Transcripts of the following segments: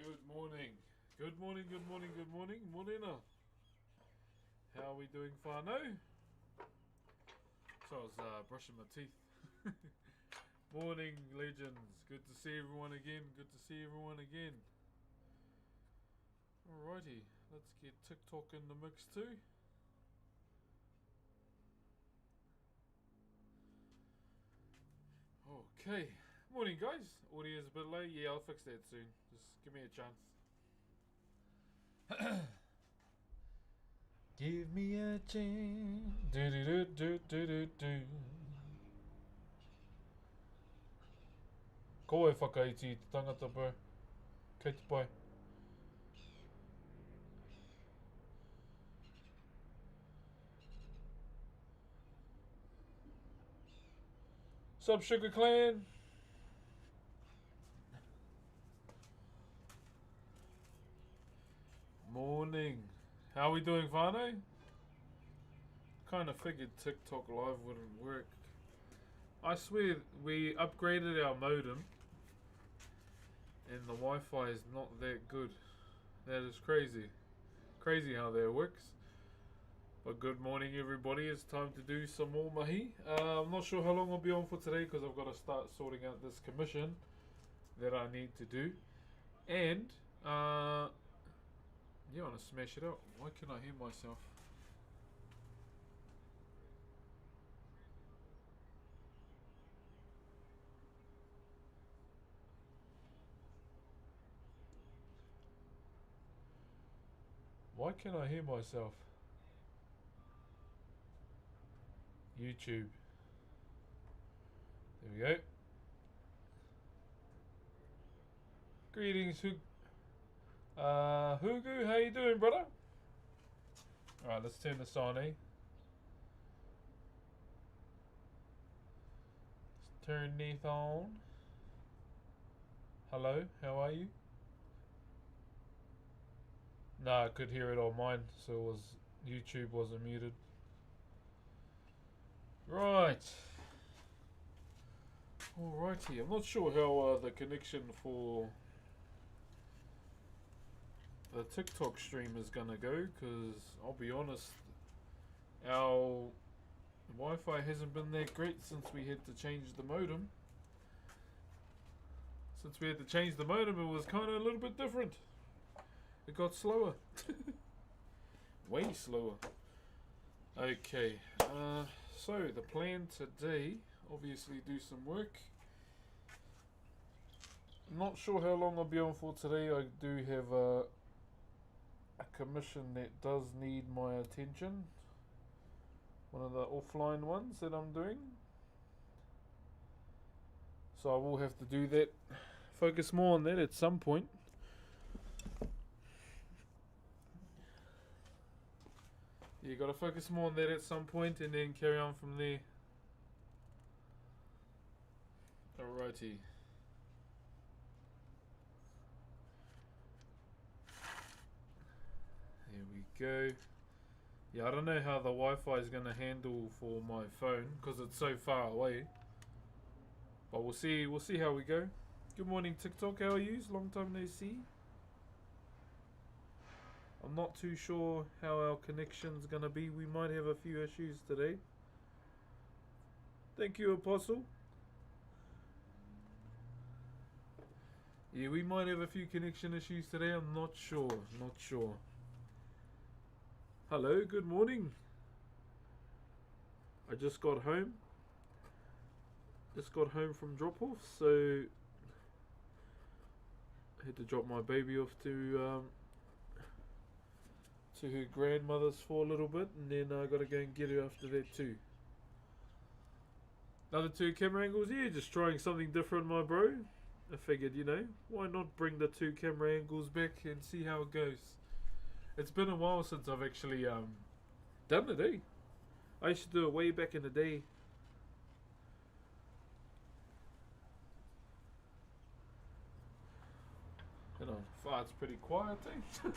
Good morning. Good morning, good morning, good morning. Morena. How are we doing, whānau? So I was brushing my teeth. Morning, legends. Good to see everyone again. Good to see everyone again. Alrighty, let's get TikTok in the mix too. Okay. Morning, guys. Audio's a bit late. Yeah, I'll fix that soon. Just give me a chance. Give me a chance. Do do do do do do do. Ko e whakaiti te tangata, bro. Kei te pai. Sup, Sugar Clan? Morning. How are we doing, whānau? Kind of figured TikTok Live wouldn't work. I swear, we upgraded our modem and the Wi-Fi is not that good. That is crazy. Crazy how that works. But good morning, everybody. It's time to do some more mahi. I'm not sure how long I'll be on for today because I've got to start sorting out this commission that I need to do. And, yeah, I want to smash it out. Why can't I hear myself? Why can't I hear myself? YouTube. There we go. Greetings, Hugu. How you doing, brother? Alright, let's turn this on, eh? Let's turn this on. Hello, how are you? Nah, I could hear it on mine, so it was YouTube wasn't muted. Right. Alrighty, I'm not sure how the connection for the TikTok stream is gonna go, because I'll be honest, our Wi-Fi hasn't been that great since we had to change the modem. Since we had to change the modem, it was kind of a little bit different. It got slower. Way slower. Okay, so the plan today, obviously do some work. I'm not sure how long I'll be on for today. I do have a commission that does need my attention. One of the offline ones that I'm doing. So I will have to do that. Focus more on that at some point. You gotta focus more on that at some point and then carry on from there. Alrighty. There we go. Yeah, I don't know how the Wi-Fi is gonna handle for my phone because it's so far away. But we'll see how we go. Good morning, TikTok. How are you? Long time no see. I'm not too sure how our connection's gonna be. We might have a few issues today. Thank you, Apostle. Yeah, we might have a few connection issues today. I'm not sure. Not sure. Hello, good morning. I just got home. Just got home from drop-off, so I had to drop my baby off to her grandmother's for a little bit, and then I got to go and get her after that too. Another 2 camera angles, yeah, just trying something different, my bro. I figured, why not bring the 2 camera angles back and see how it goes. It's been a while since I've actually done it, eh? I used to do it way back in the day. Far it's pretty quiet, eh?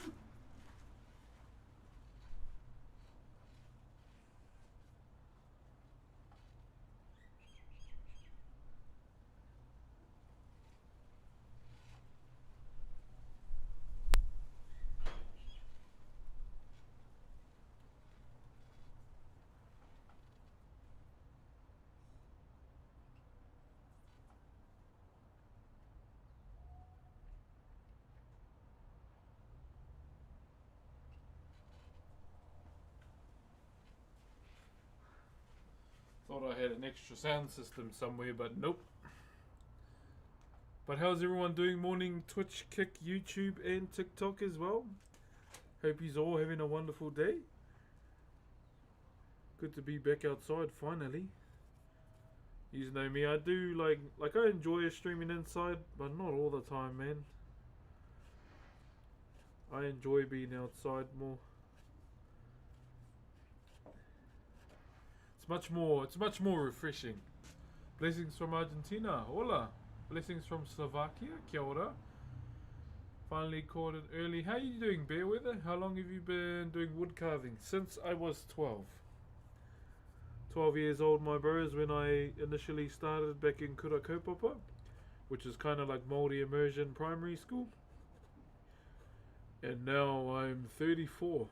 Thought I had an extra sound system somewhere, but nope. But how's everyone doing? Morning Twitch, Kick, YouTube, and TikTok as well. Hope you's all having a wonderful day. Good to be back outside finally. You know me, I do like I enjoy streaming inside, but not all the time, man. I enjoy being outside more. It's much more refreshing. Blessings from Argentina. Hola. Blessings from Slovakia. Kia ora. Finally caught it early. How are you doing, Bear Weather? How long have you been doing wood carving? Since I was 12. 12 years old, my bro, is when I initially started back in Kurakopapa, which is kind of like Maori immersion primary school. And now I'm 34.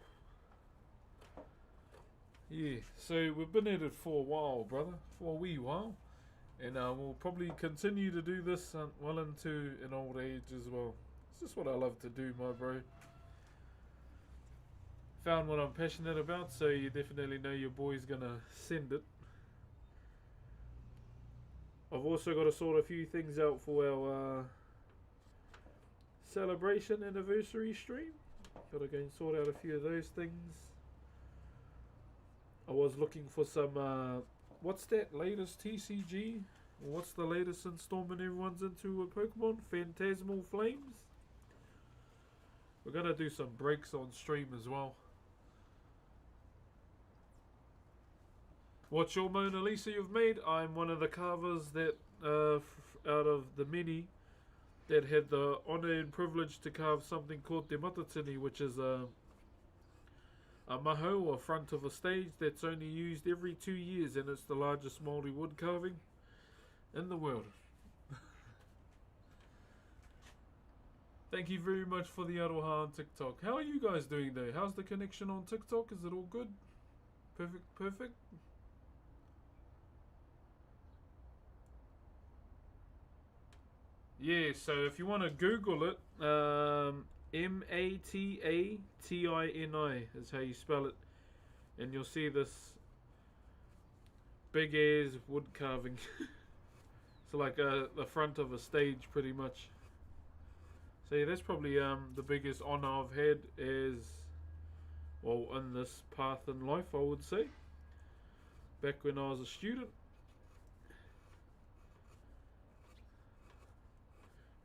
Yeah, so we've been at it for a while, brother. For a wee while. And we'll probably continue to do this well into an old age as well. It's just what I love to do, my bro. Found what I'm passionate about, so you definitely know your boy's gonna send it. I've also got to sort a few things out for our celebration anniversary stream. Got to go and sort out a few of those things. I was looking for some, what's that latest TCG? What's the latest installment everyone's into with Pokemon? Phantasmal Flames? We're going to do some breaks on stream as well. What's your Mona Lisa you've made? I'm one of the carvers that, out of the many, that had the honour and privilege to carve something called Te Matatini, which is a maho, or front of a stage, that's only used every 2 years, and it's the largest Maori wood carving in the world. Thank you very much for the aroha on TikTok. How are you guys doing though? How's the connection on TikTok? Is it all good? Perfect? Yeah, so if you want to Google it, Matatini is how you spell it. And you'll see this big ass wood carving. It's like the front of a stage pretty much. So yeah, that's probably the biggest honour I've had is, well, in this path in life, I would say. Back when I was a student.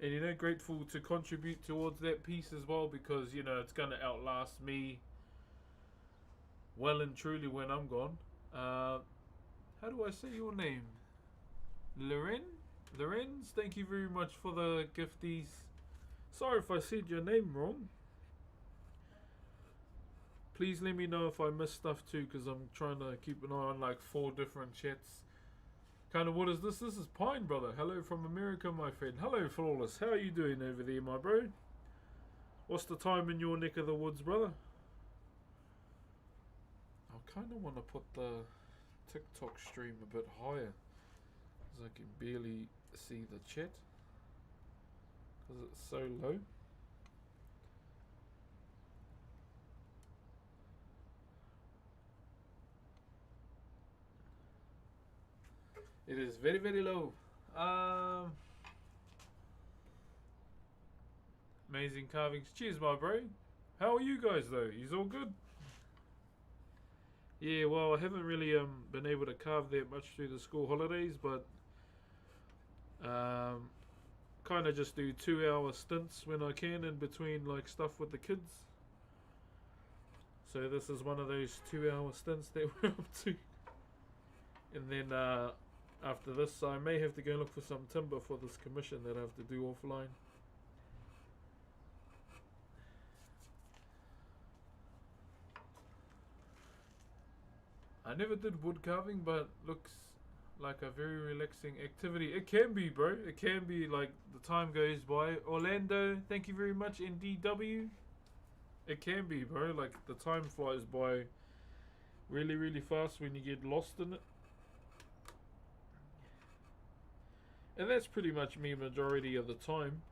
And you know, grateful to contribute towards that piece as well, because you know it's going to outlast me well and truly when I'm gone. How do I say your name? Lorenz, thank you very much for the gifties. Sorry if I said your name wrong. Please let me know if I missed stuff too, because I'm trying to keep an eye on like 4 different chats. Kind of, what is this? This is Pine, brother. Hello from America, my friend. Hello, Flawless. How are you doing over there, my bro? What's the time in your neck of the woods, brother? I kind of want to put the TikTok stream a bit higher, because I can barely see the chat, because it's so low. It is very, very low. Amazing carvings. Cheers, my bro. How are you guys, though? You's all good? Yeah, well, I haven't really been able to carve that much through the school holidays, but kind of just do 2-hour stints when I can in between like stuff with the kids. So this is one of those 2-hour stints that we're up to. And then after this, I may have to go look for some timber for this commission that I have to do offline. I never did wood carving, but looks like a very relaxing activity. It can be, bro. It can be, like, the time goes by. Orlando, thank you very much. NDW. It can be, bro. Like, the time flies by really, really fast when you get lost in it. And that's pretty much me majority of the time.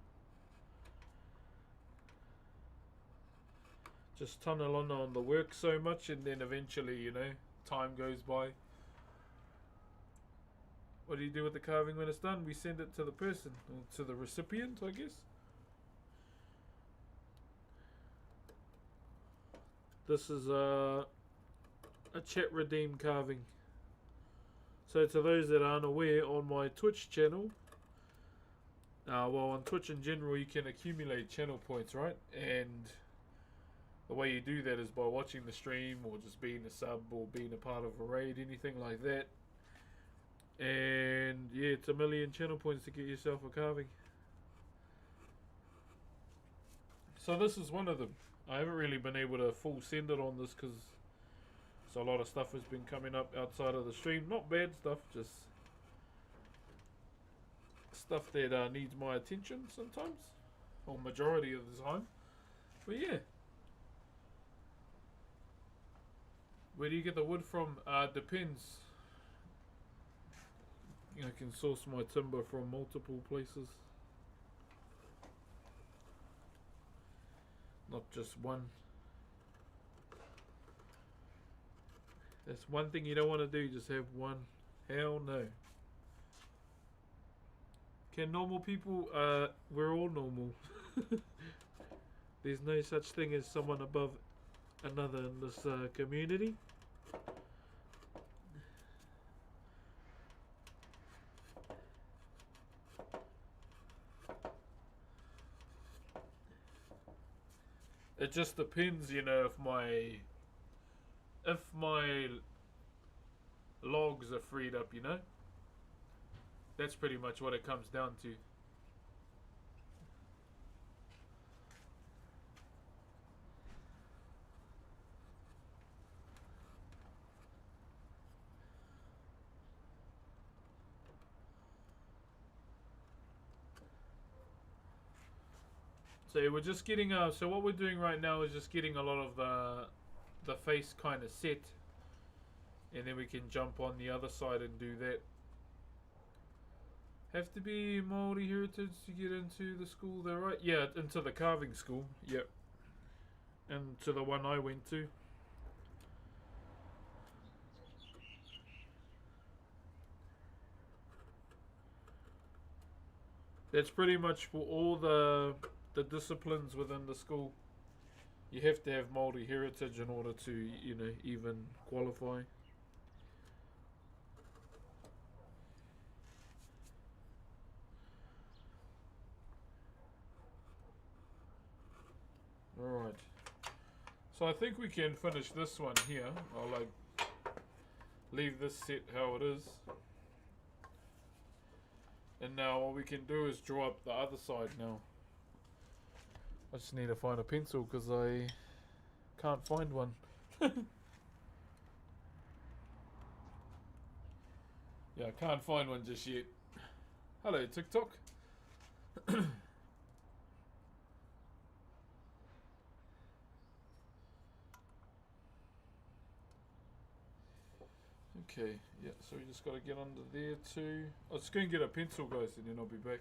Just tunnel on the work so much, and then eventually, you know, time goes by. what do you do with the carving when it's done? We send it to the person, or to the recipient, I guess. This is a chat redeem carving. So to those that aren't aware, on my Twitch channel, well, on Twitch in general, you can accumulate channel points, right? And the way you do that is by watching the stream, or just being a sub, or being a part of a raid, anything like that. And yeah, it's 1,000,000 channel points to get yourself a carving. So this is one of them. I haven't really been able to full send it on this because a lot of stuff has been coming up outside of the stream. Not bad stuff, just stuff that needs my attention sometimes, or majority of the time. But yeah. Where do you get the wood from? Depends. I can source my timber from multiple places. Not just one. That's one thing you don't want to do, just have one. Hell no. Can normal people, we're all normal. There's no such thing as someone above another in this community. It just depends, you know, if my logs are freed up, you know. That's pretty much what it comes down to. So we're just getting so what we're doing right now is just getting a lot of the face kind of set, and then we can jump on the other side and do that. Have to be Maori heritage to get into the school there, right? Yeah, into the carving school. Yep. And to the one I went to. That's pretty much for all the disciplines within the school. You have to have Maori heritage in order to, you know, even qualify. Alright. So I think we can finish this one here. I'll like leave this set how it is. And now what we can do is draw up the other side now. I just need to find a pencil because I can't find one. Yeah, I can't find one just yet. Hello, TikTok. Okay, yeah, so we just got to get under there too. I'll just go and get a pencil, guys, and then I'll be back.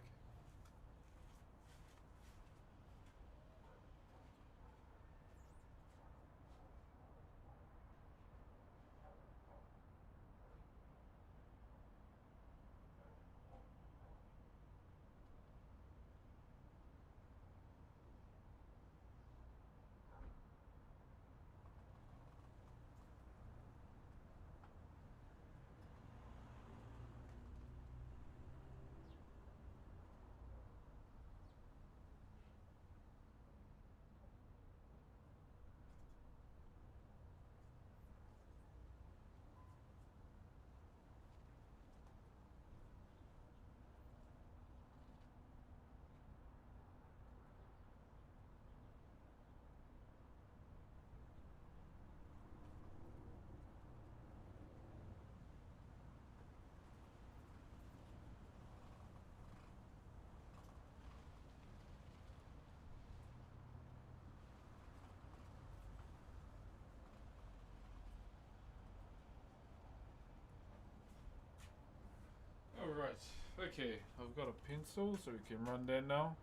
Alright, okay, I've got a pencil so we can run that now.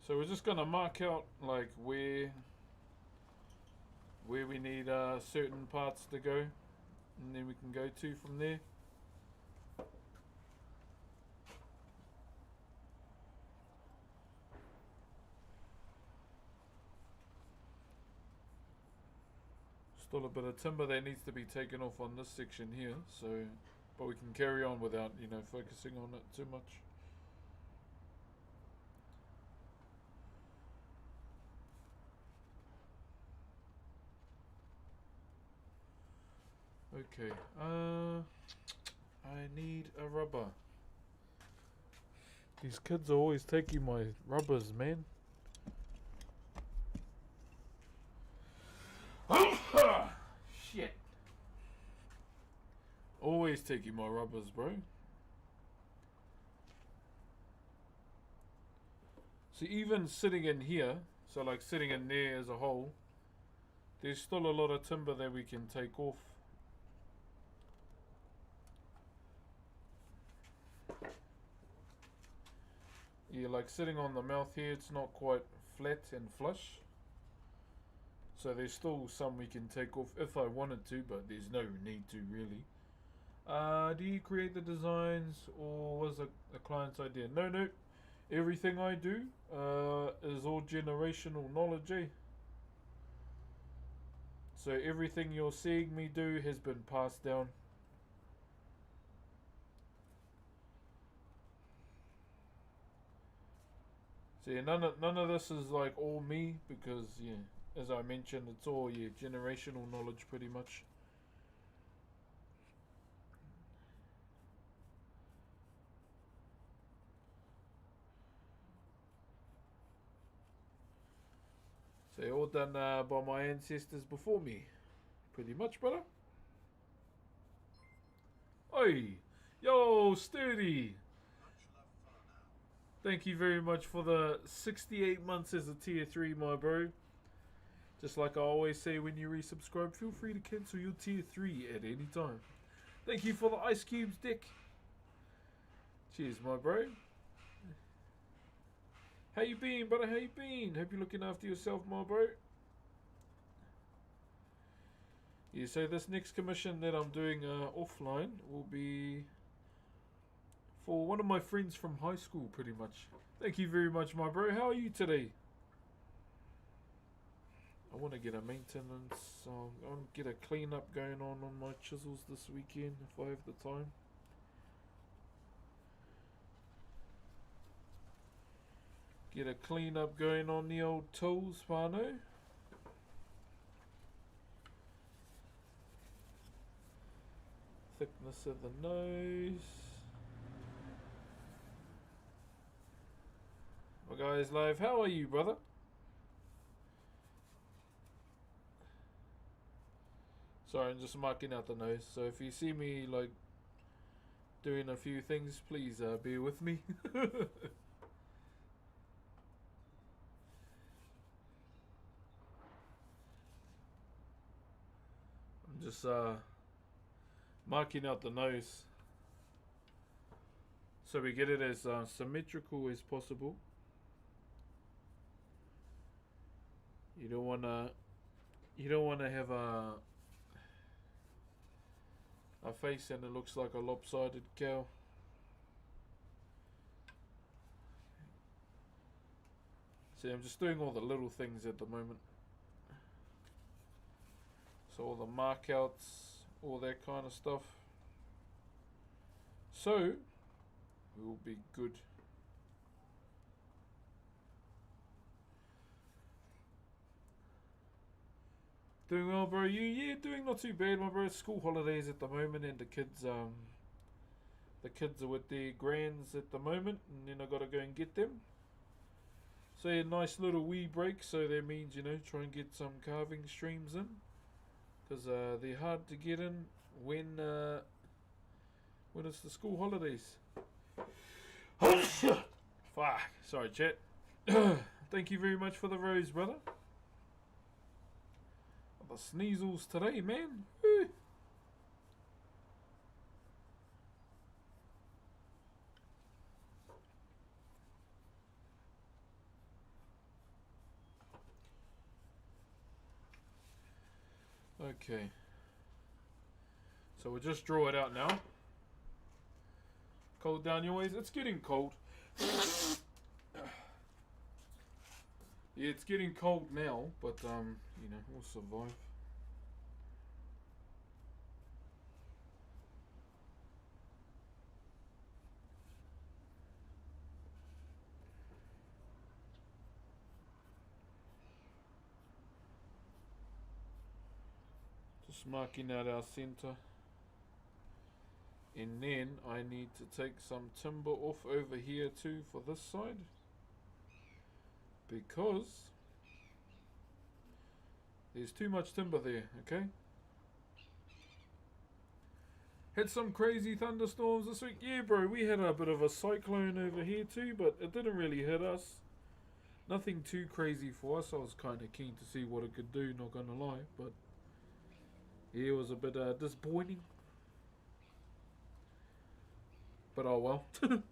So we're just gonna mark out like where we need certain parts to go. and then we can go to from there. Still a bit of timber that needs to be taken off on this section here, so but we can carry on without, you know, focusing on it too much. Okay, I need a rubber. These kids are always taking my rubbers, man. Shit. Always taking my rubbers, bro. See, even sitting in here, so like sitting in there as a whole, there's still a lot of timber that we can take off. Yeah, like sitting on the mouth here, it's not quite flat and flush. So there's still some we can take off if I wanted to, but there's no need to really. Do you create the designs or was a client's idea? No. Everything I do is all generational knowledge, eh? So everything you're seeing me do has been passed down. So yeah, none of this is like all me because yeah, as I mentioned, it's all generational knowledge pretty much. So all done by my ancestors before me, pretty much, brother. Oi, yo, Sturdy. Thank you very much for the 68 months as a tier 3, my bro. Just like I always say when you resubscribe, feel free to cancel your tier 3 at any time. Thank you for the ice cubes, Dick. Cheers, my bro. How you been, brother? How you been? Hope you're looking after yourself, my bro. Yeah, so this next commission that I'm doing offline will be for one of my friends from high school, pretty much. Thank you very much, my bro. How are you today? I want to get a maintenance, I want to get a cleanup going on my chisels this weekend if I have the time. Get a cleanup going on the old tools, whānau. Thickness of the nose. Well, guys, live, how are you, brother? Sorry, I'm just marking out the nose. So if you see me like doing a few things, please bear with me. I'm just marking out the nose so we get it as symmetrical as possible. You don't wanna have a face and it looks like a lopsided cow. See, I'm just doing all the little things at the moment. So all the mark outs, all that kind of stuff. So, we'll be good. Doing well, bro. Yeah, doing not too bad, my bro. It's school holidays at the moment, and the kids are with their grands at the moment, and then I gotta go and get them. So a nice little wee break. So that means try and get some carving streams in, because they're hard to get in when it's the school holidays. Fuck. Sorry, chat. Thank you very much for the rose, brother. The sneezels today, man. Woo. Okay. So we'll just draw it out now. Cold down your ways. It's getting cold. Yeah, it's getting cold now, but you know, we'll survive. Just marking out our center. And then I need to take some timber off over here too for this side. Because there's too much timber there, okay? Had some crazy thunderstorms this week. Yeah, bro, we had a bit of a cyclone over here too, but it didn't really hit us. Nothing too crazy for us. I was kind of keen to see what it could do, not gonna lie, but yeah, it was a bit disappointing. But oh well. Jeez,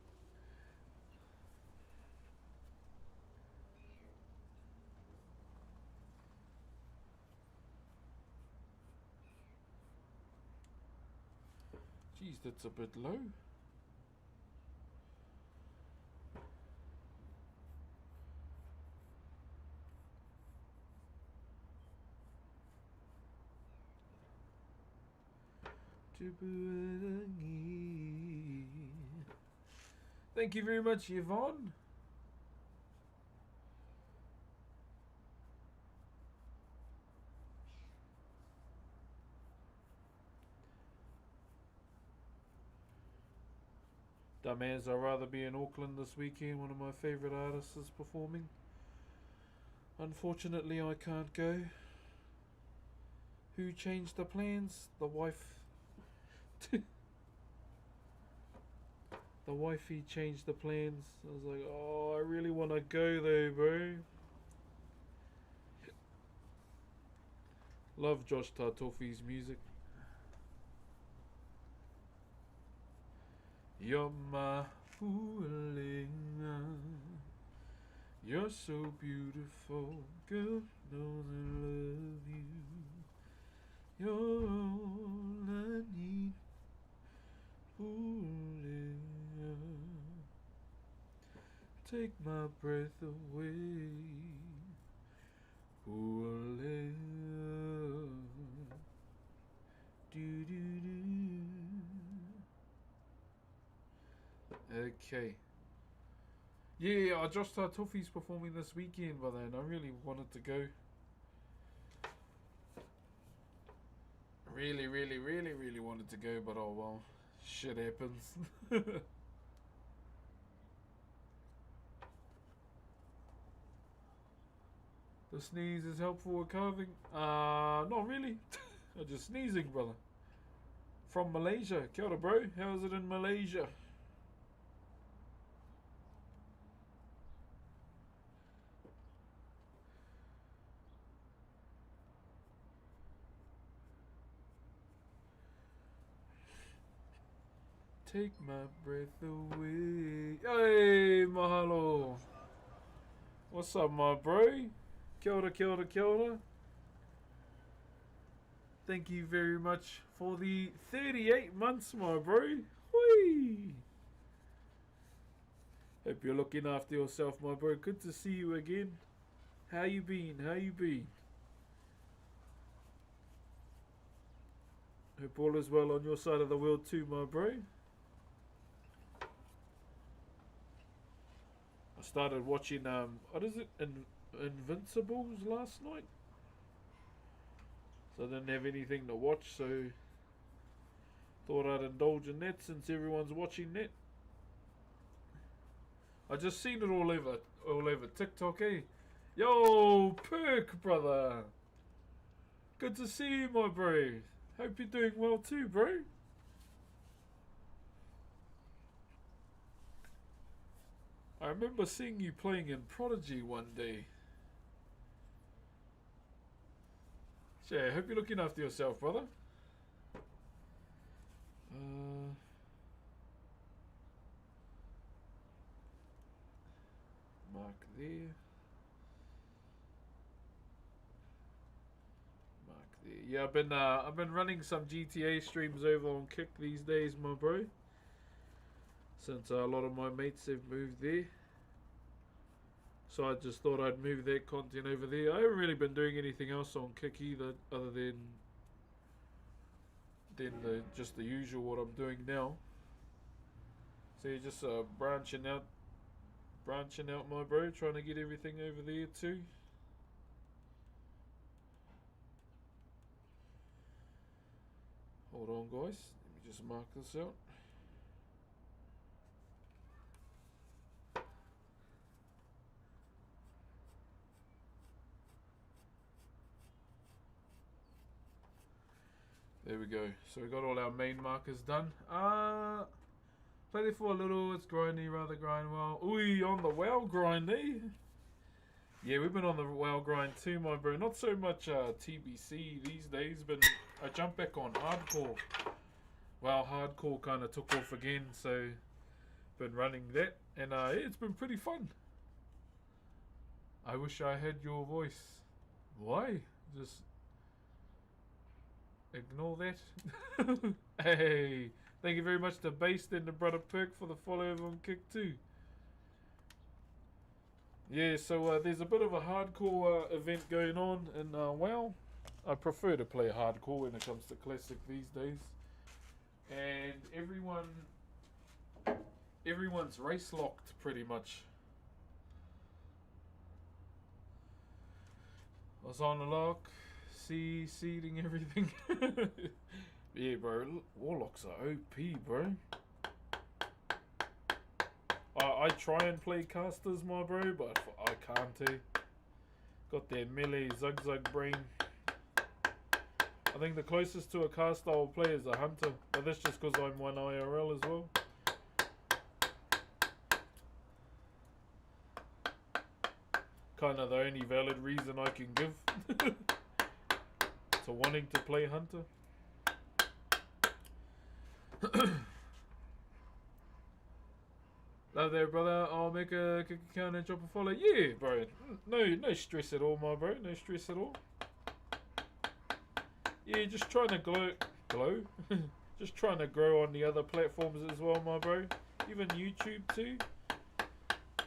that's a bit low. Thank you very much, Yvonne. Dumbass, I'd rather be in Auckland this weekend. One of my favourite artists is performing. Unfortunately, I can't go. Who changed the plans? The wife. The wifey changed the plans. I was like, oh, I really want to go though, bro. Love Josh Tartofi's music. You're my fooling. You're so beautiful. Girl knows I love you. You're all I need. Fooling. Take my breath away. Fooling. Do do do. Okay. Yeah, Josh Tartofi's performing this weekend, but then I really wanted to go. Really wanted to go, but oh well. Shit happens. The sneeze is helpful with carving? Not really. I'm just sneezing, brother. From Malaysia. Kia ora, bro. How is it in Malaysia? Take my breath away. Hey, mahalo. What's up, my bro? Kia ora, kia ora, kia ora. Thank you very much for the 38 months, my bro. Whee! Hope you're looking after yourself, my bro. Good to see you again. How you been? How you been? Hope all is well on your side of the world too, my bro. I started watching, what is it? Invincibles last night. So I didn't have anything to watch, so thought I'd indulge in that since everyone's watching that. I just seen it all over TikTok, eh? Yo, Perk, brother. Good to see you, my bro. Hope you're doing well too, bro. I remember seeing you playing in Prodigy one day. Yeah, hope you're looking after yourself, brother. Mark there. Mark Yeah, I've been running some GTA streams over on Kick these days, my bro. Since a lot of my mates have moved there. So I just thought I'd move that content over there. I haven't really been doing anything else on Kick either, other than just the usual what I'm doing now. So you're just branching out, my bro, trying to get everything over there too. Hold on, guys. Let me just mark this out. There we go. So we got all our main markers done. Played it for a little. It's grindy, rather grind well. Ooh, on the WoW grind, eh? Yeah, we've been on the WoW grind too, my bro. Not so much TBC these days, but I jumped back on hardcore. WoW hardcore kind of took off again, so been running that, and it's been pretty fun. I wish I had your voice. Why? Just ignore that. Hey, thank you very much to Based and the Brother Perk for the follow over on Kick too. Yeah, so there's a bit of a hardcore event going on, and well, I prefer to play hardcore when it comes to classic these days. And everyone's race locked pretty much. I was on the lock, seeding everything. Yeah, bro, warlocks are OP, bro. I try and play casters, my bro, but I can't too. Got their melee zug brain. I think the closest to a caster I'll play is a hunter, but that's just because I'm one IRL as well. Kind of the only valid reason I can give to wanting to play hunter. Love there, brother. I'll make a kick account and drop a follow. Yeah, bro. No stress at all, my bro. No stress at all. Yeah, just trying to glow. Just trying to grow on the other platforms as well, my bro. Even YouTube too.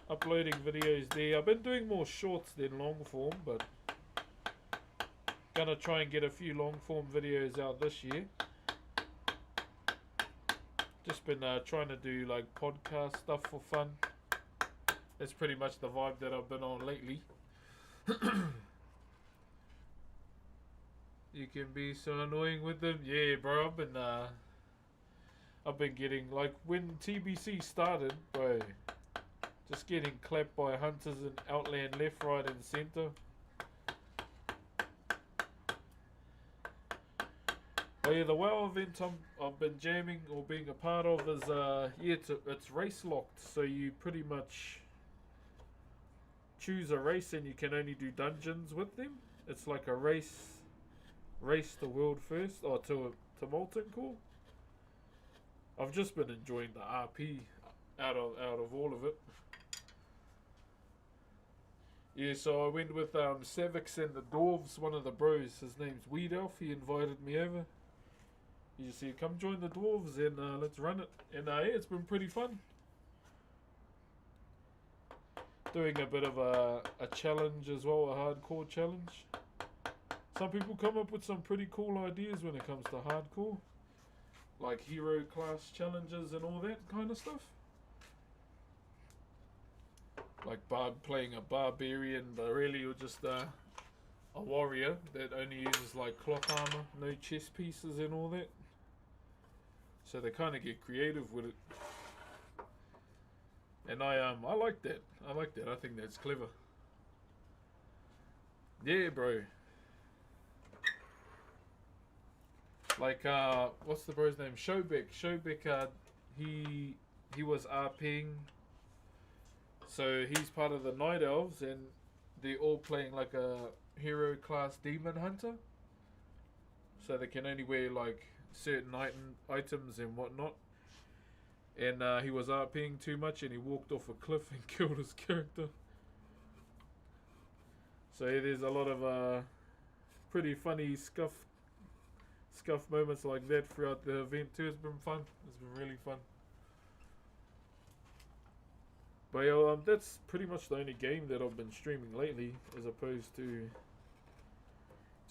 Uploading videos there. I've been doing more shorts than long form, but gonna try and get a few long form videos out this year. Just been trying to do like podcast stuff for fun. That's pretty much the vibe that I've been on lately. You can be so annoying with them. Yeah, bro. I've been getting, like, when TBC started, bro, just getting clapped by hunters in Outland left, right, and center. Oh yeah, the WoW event I've been jamming or being a part of is yeah, it's race locked, so you pretty much choose a race and you can only do dungeons with them. It's like a race to world first, or to molten core. I've just been enjoying the RP out of all of it. Yeah, so I went with Savix and the Dwarves, one of the bros. His name's Weed Elf. He invited me over. You just see, come join the Dwarves and let's run it. And yeah, it's been pretty fun. Doing a bit of a challenge as well, a hardcore challenge. Some people come up with some pretty cool ideas when it comes to hardcore. Like hero class challenges and all that kind of stuff. Like playing a barbarian, but really you're just a warrior that only uses like cloth armor, no chest pieces and all that. So they kind of get creative with it. And I like that. I like that. I think that's clever. Yeah, bro. Like what's the bro's name? Showbeck. He was RPing. So he's part of the Night Elves, and they're all playing like a hero class demon hunter. So they can only wear like certain items and whatnot. And he was RPing too much, and he walked off a cliff and killed his character. So yeah, there's a lot of pretty funny scuff moments like that throughout the event too. It's been fun. It's been really fun. But yeah, that's pretty much the only game that I've been streaming lately, as opposed to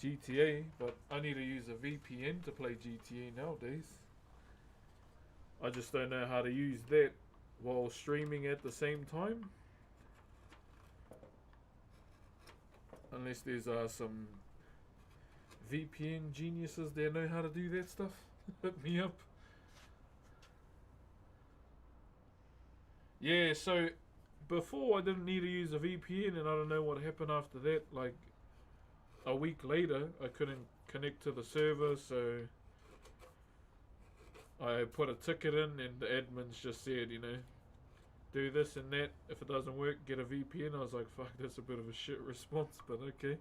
GTA. But I need to use a VPN to play GTA nowadays. I just don't know how to use that while streaming at the same time. Unless there's some VPN geniuses that know how to do that stuff. Hit me up. Yeah, so before I didn't need to use a VPN, and I don't know what happened after that. Like a week later, I couldn't connect to the server, so I put a ticket in, and the admins just said, you know, do this and that. If it doesn't work, get a VPN. I was like, fuck, that's a bit of a shit response, but okay.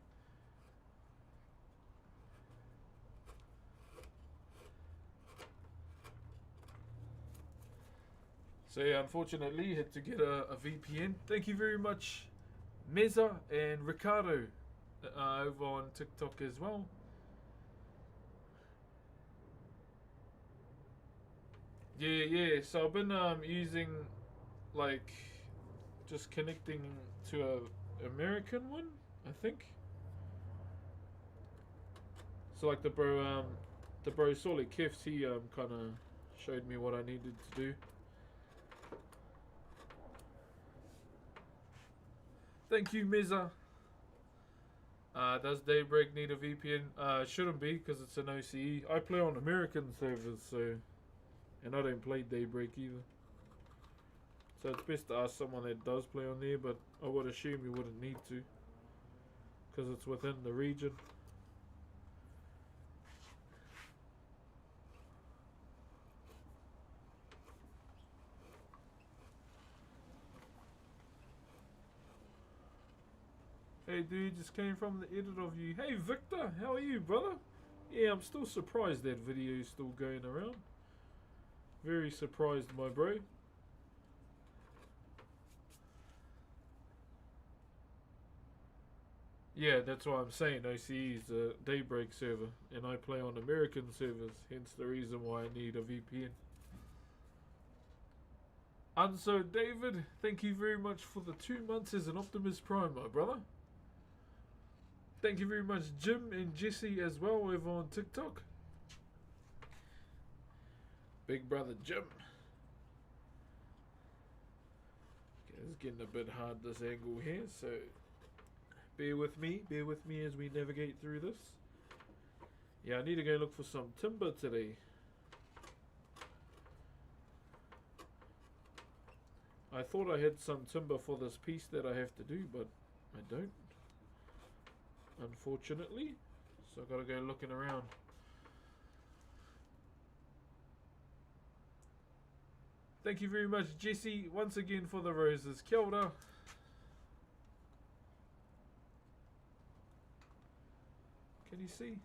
So yeah, unfortunately, had to get a VPN. Thank you very much, Meza and Ricardo, over on TikTok as well. Yeah. So I've been using, like, just connecting to a American one, I think. So like the bro Solid Kifs, he kind of showed me what I needed to do. Thank you, Miza. Does Daybreak need a VPN? Shouldn't be, because it's an OCE. I play on American servers, so, and I don't play Daybreak either. So it's best to ask someone that does play on there, but I would assume you wouldn't need to, because it's within the region. Hey dude, just came from the edit of you. Hey Victor, how are you, brother? Yeah, I'm still surprised that video is still going around. Very surprised, my bro. Yeah, that's why I'm saying OCE is a Daybreak server, and I play on American servers, hence the reason why I need a VPN. And so David, thank you very much for the 2 months as an Optimus Prime, my brother. Thank you very much, Jim and Jesse as well over on TikTok. Big brother Jim. Okay, it's getting a bit hard this angle here, so bear with me as we navigate through this. Yeah, I need to go look for some timber today. I thought I had some timber for this piece that I have to do, but I don't, unfortunately. So I've got to go looking around. Thank you very much, Jesse, once again for the roses. Kia ora. Can you see?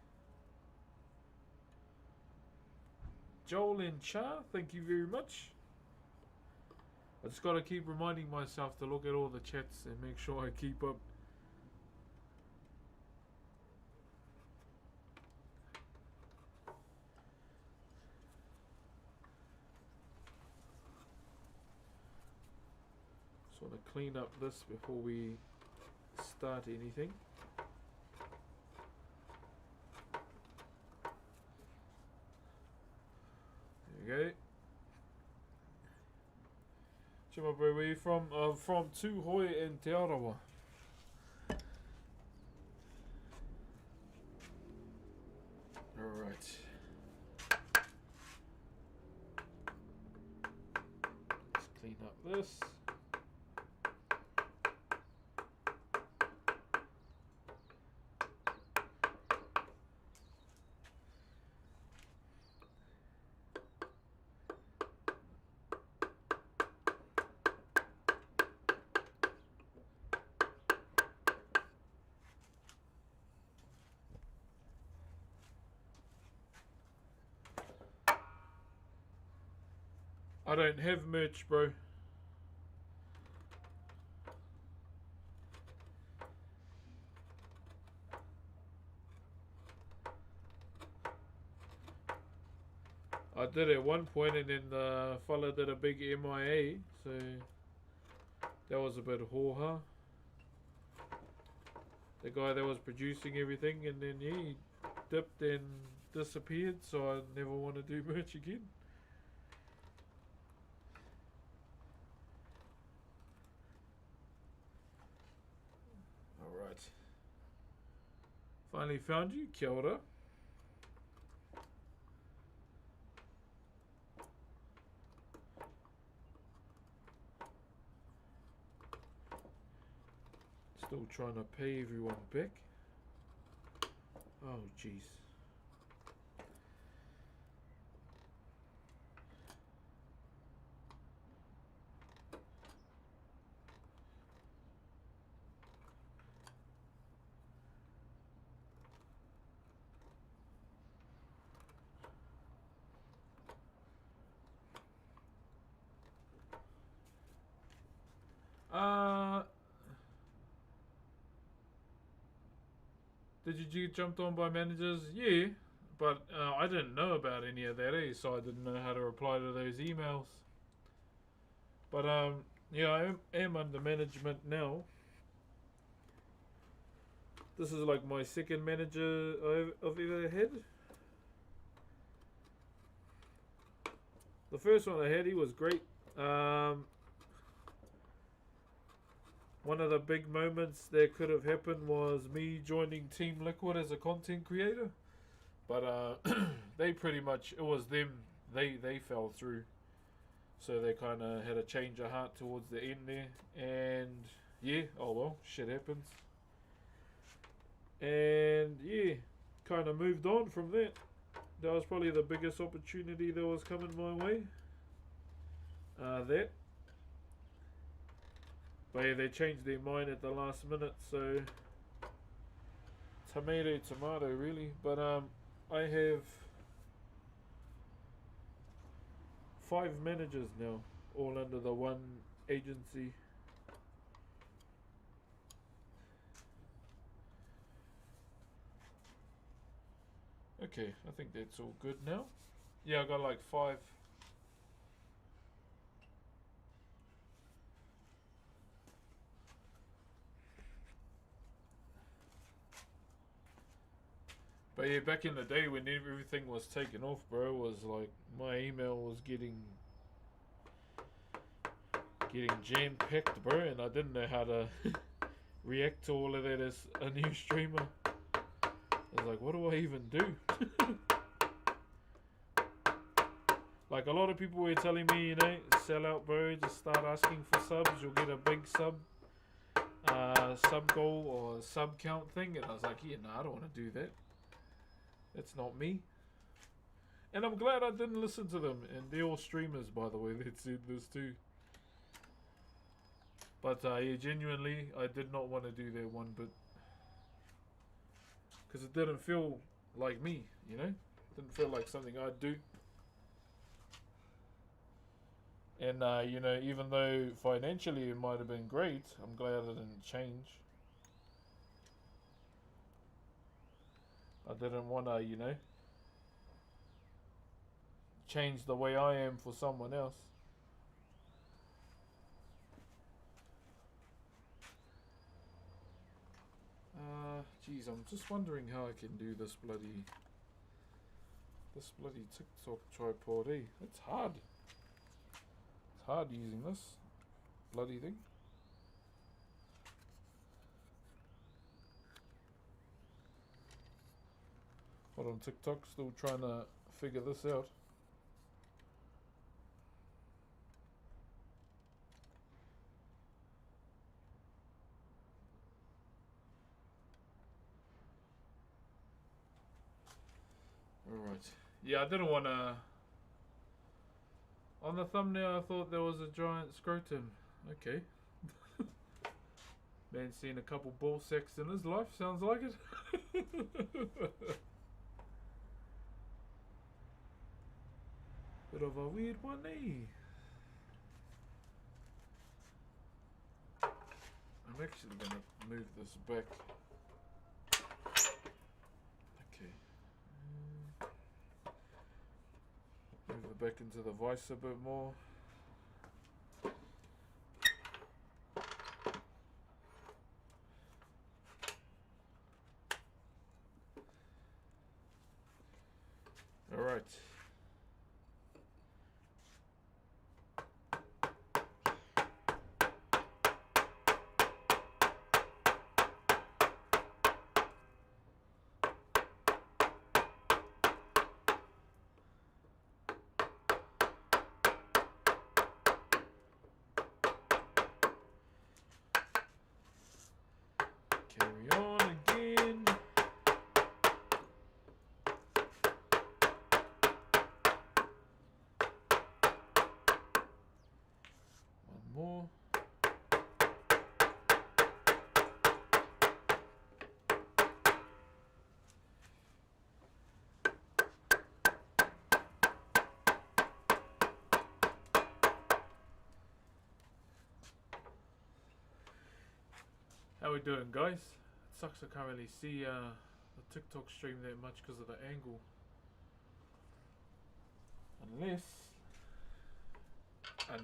Joel and Cha, thank you very much. I just got to keep reminding myself to look at all the chats and make sure I keep up. Just want to clean up this before we start anything. There we go. Chima bro, where are you from? I'm from Tūhoe and Te Arawa. Alright. Let's clean up this. I don't have merch, bro. I did at one point, and then the fella did a big MIA, so that was a bit ho-ha. The guy that was producing everything, and then he dipped and disappeared, so I never want to do merch again. Alright. Finally found you, kia ora. Still trying to pay everyone back. Oh jeez. Did you get jumped on by managers? Yeah, but I didn't know about any of that, so I didn't know how to reply to those emails. But yeah, I am under management now. This is like my second manager I've ever had. The first one I had, he was great. One of the big moments that could have happened was me joining Team Liquid as a content creator. But they pretty much, it was them, they fell through. So they kind of had a change of heart towards the end there. And yeah, oh well, shit happens. And yeah, kind of moved on from that. That was probably the biggest opportunity that was coming my way. That. But yeah, they changed their mind at the last minute, so tomato really. But I have 5 managers now, all under the one agency. Okay, I think that's all good now. Yeah, I got like 5. But yeah, back in the day when everything was taken off, bro, was like my email was getting jam-packed, bro, and I didn't know how to react to all of that as a new streamer. I was like, what do I even do? Like a lot of people were telling me, you know, sell out, bro, just start asking for subs, you'll get a big sub goal or sub count thing, and I was like, yeah, no, I don't want to do that. That's not me. And I'm glad I didn't listen to them. And they're all streamers, by the way, that said this too. But yeah, genuinely, I did not want to do that one bit. Because it didn't feel like me, you know? It didn't feel like something I'd do. And, you know, even though financially it might have been great, I'm glad it didn't change. I didn't want to, you know, change the way I am for someone else. Geez, I'm just wondering how I can do this bloody TikTok tripod, eh? It's hard. It's hard using this bloody thing. But on TikTok, still trying to figure this out. Alright. Yeah, I didn't want to... On the thumbnail, I thought there was a giant scrotum. Okay. Man's seen a couple ball sacks in his life, sounds like it. Bit of a weird one, eh? I'm actually going to move this back. Okay. Move back into the vice a bit more. Alright. Carry on again. One more. How we doing, guys? It sucks I can't really see the TikTok stream that much because of the angle. Unless I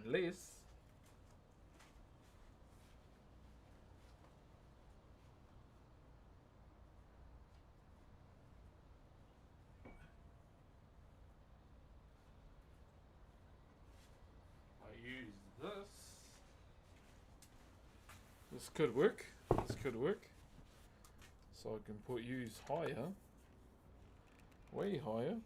use this. This could work. This could work. So I can put use higher. Way higher.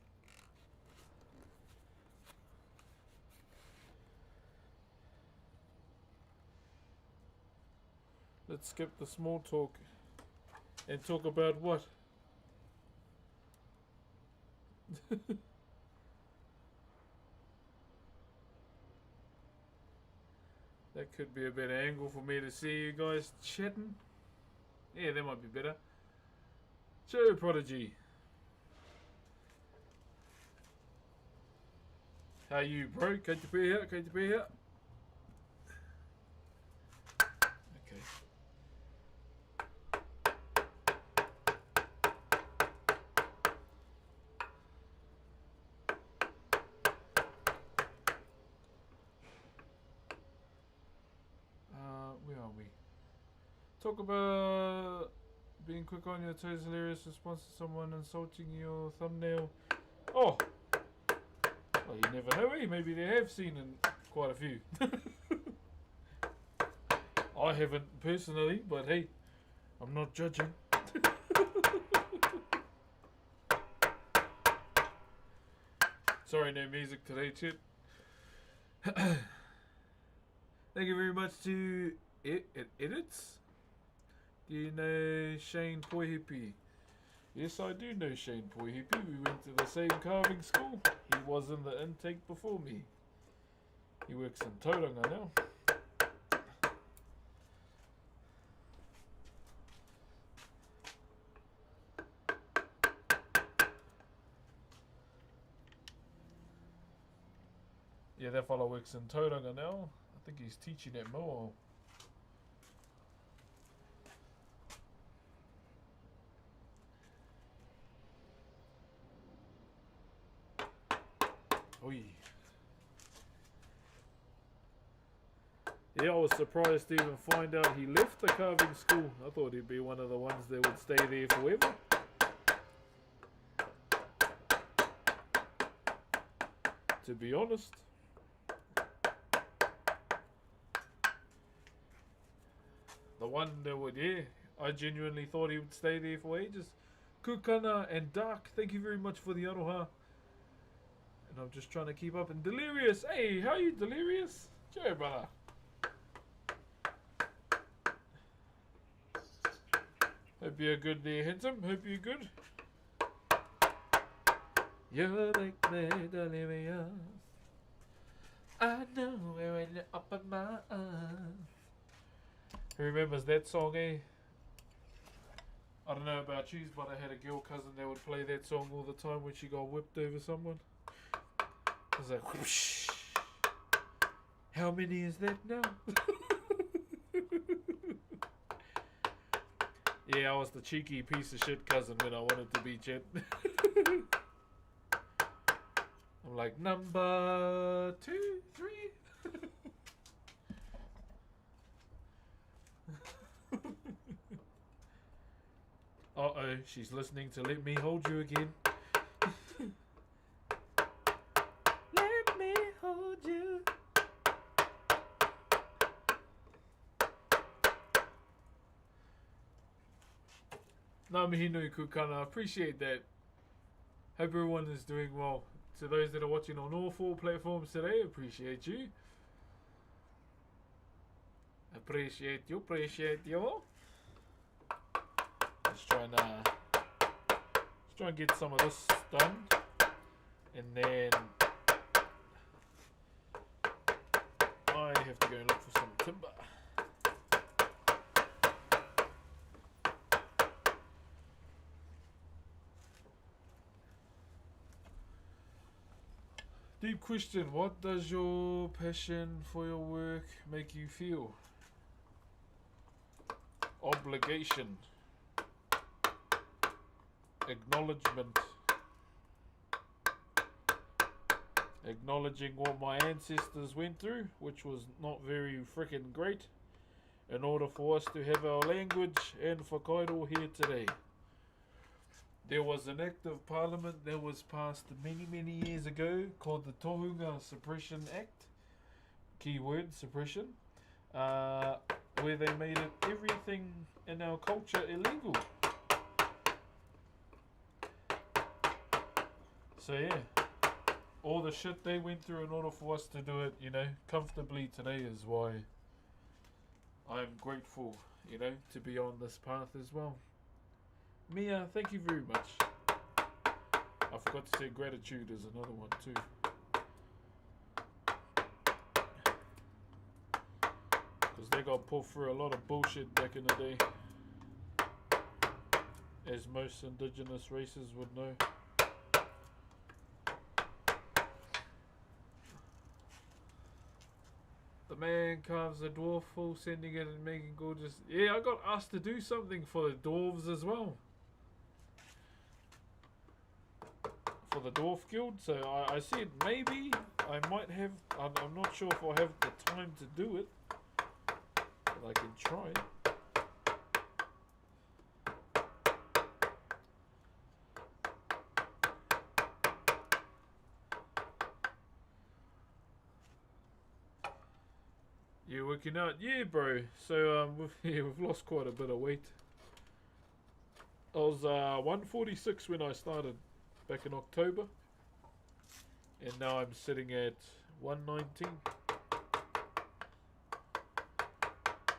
Let's skip the small talk and talk about what? That could be a better angle for me to see you guys chatting. Yeah, that might be better. Joe Prodigy. How you, bro? Can't you be here? Can't you be here? Okay. Where are we? Talk about being quick on your toes, hilarious response to someone insulting your thumbnail. Oh! Well, you never know, eh? Maybe they have seen in quite a few. I haven't personally, but hey, I'm not judging. Sorry, no music today, Chip. Thank you very much to Edits. Do you know Shane Poihipi? Yes, I do know Shane Poihipi. We went to the same carving school. He was in the intake before me. He works in Tauranga now. Yeah, that fellow works in Tauranga now. I think he's teaching at Maori. Oi. Yeah, I was surprised to even find out he left the carving school. I thought he'd be one of the ones that would stay there forever. To be honest. The one that would, yeah, I genuinely thought he would stay there for ages. Kukana and Dark, thank you very much for the aroha. And I'm just trying to keep up. And Delirious, hey, how are you, Delirious? Joe, brother. Hope you're good there, handsome. Hope you're good. You make me delirious. I know we're in the up of my eyes. Who remembers that song, eh? I don't know about you, but I had a girl cousin that would play that song all the time when she got whipped over someone. I was like, whoosh. How many is that now? Yeah, I was the cheeky piece of shit cousin when I wanted to be Chet. I'm I'm like, number 2, 3. Uh-oh, she's listening to Let Me Hold You Again. Let me hold you. Ngā mihi nui kukana, appreciate that. Hope everyone is doing well. To those that are watching on all 4 platforms today, appreciate you. Appreciate you. Let's try and get some of this done. And then I have to go and look for some timber. Deep question, what does your passion for your work make you feel? Obligation. Acknowledgement. Acknowledging what my ancestors went through, which was not very freaking great, in order for us to have our language and Whakairo here today. There was an act of parliament that was passed many, many years ago called the Tohunga Suppression Act, keyword suppression, where they made it everything in our culture illegal. So yeah, all the shit they went through in order for us to do it, comfortably today is why I'm grateful, to be on this path as well. Mia, thank you very much. I forgot to say gratitude is another one too. Because they got put through a lot of bullshit back in the day. As most indigenous races would know. The man carves a dwarf full, sending it and making gorgeous. Yeah, I got asked to do something for the dwarves as well. For the Dwarf Guild, so I said maybe I might have. I'm not sure if I'll have the time to do it, but I can try. You working out? Yeah, bro. So we've lost quite a bit of weight. I was 146 when I started. Back in October, and now I'm sitting at 119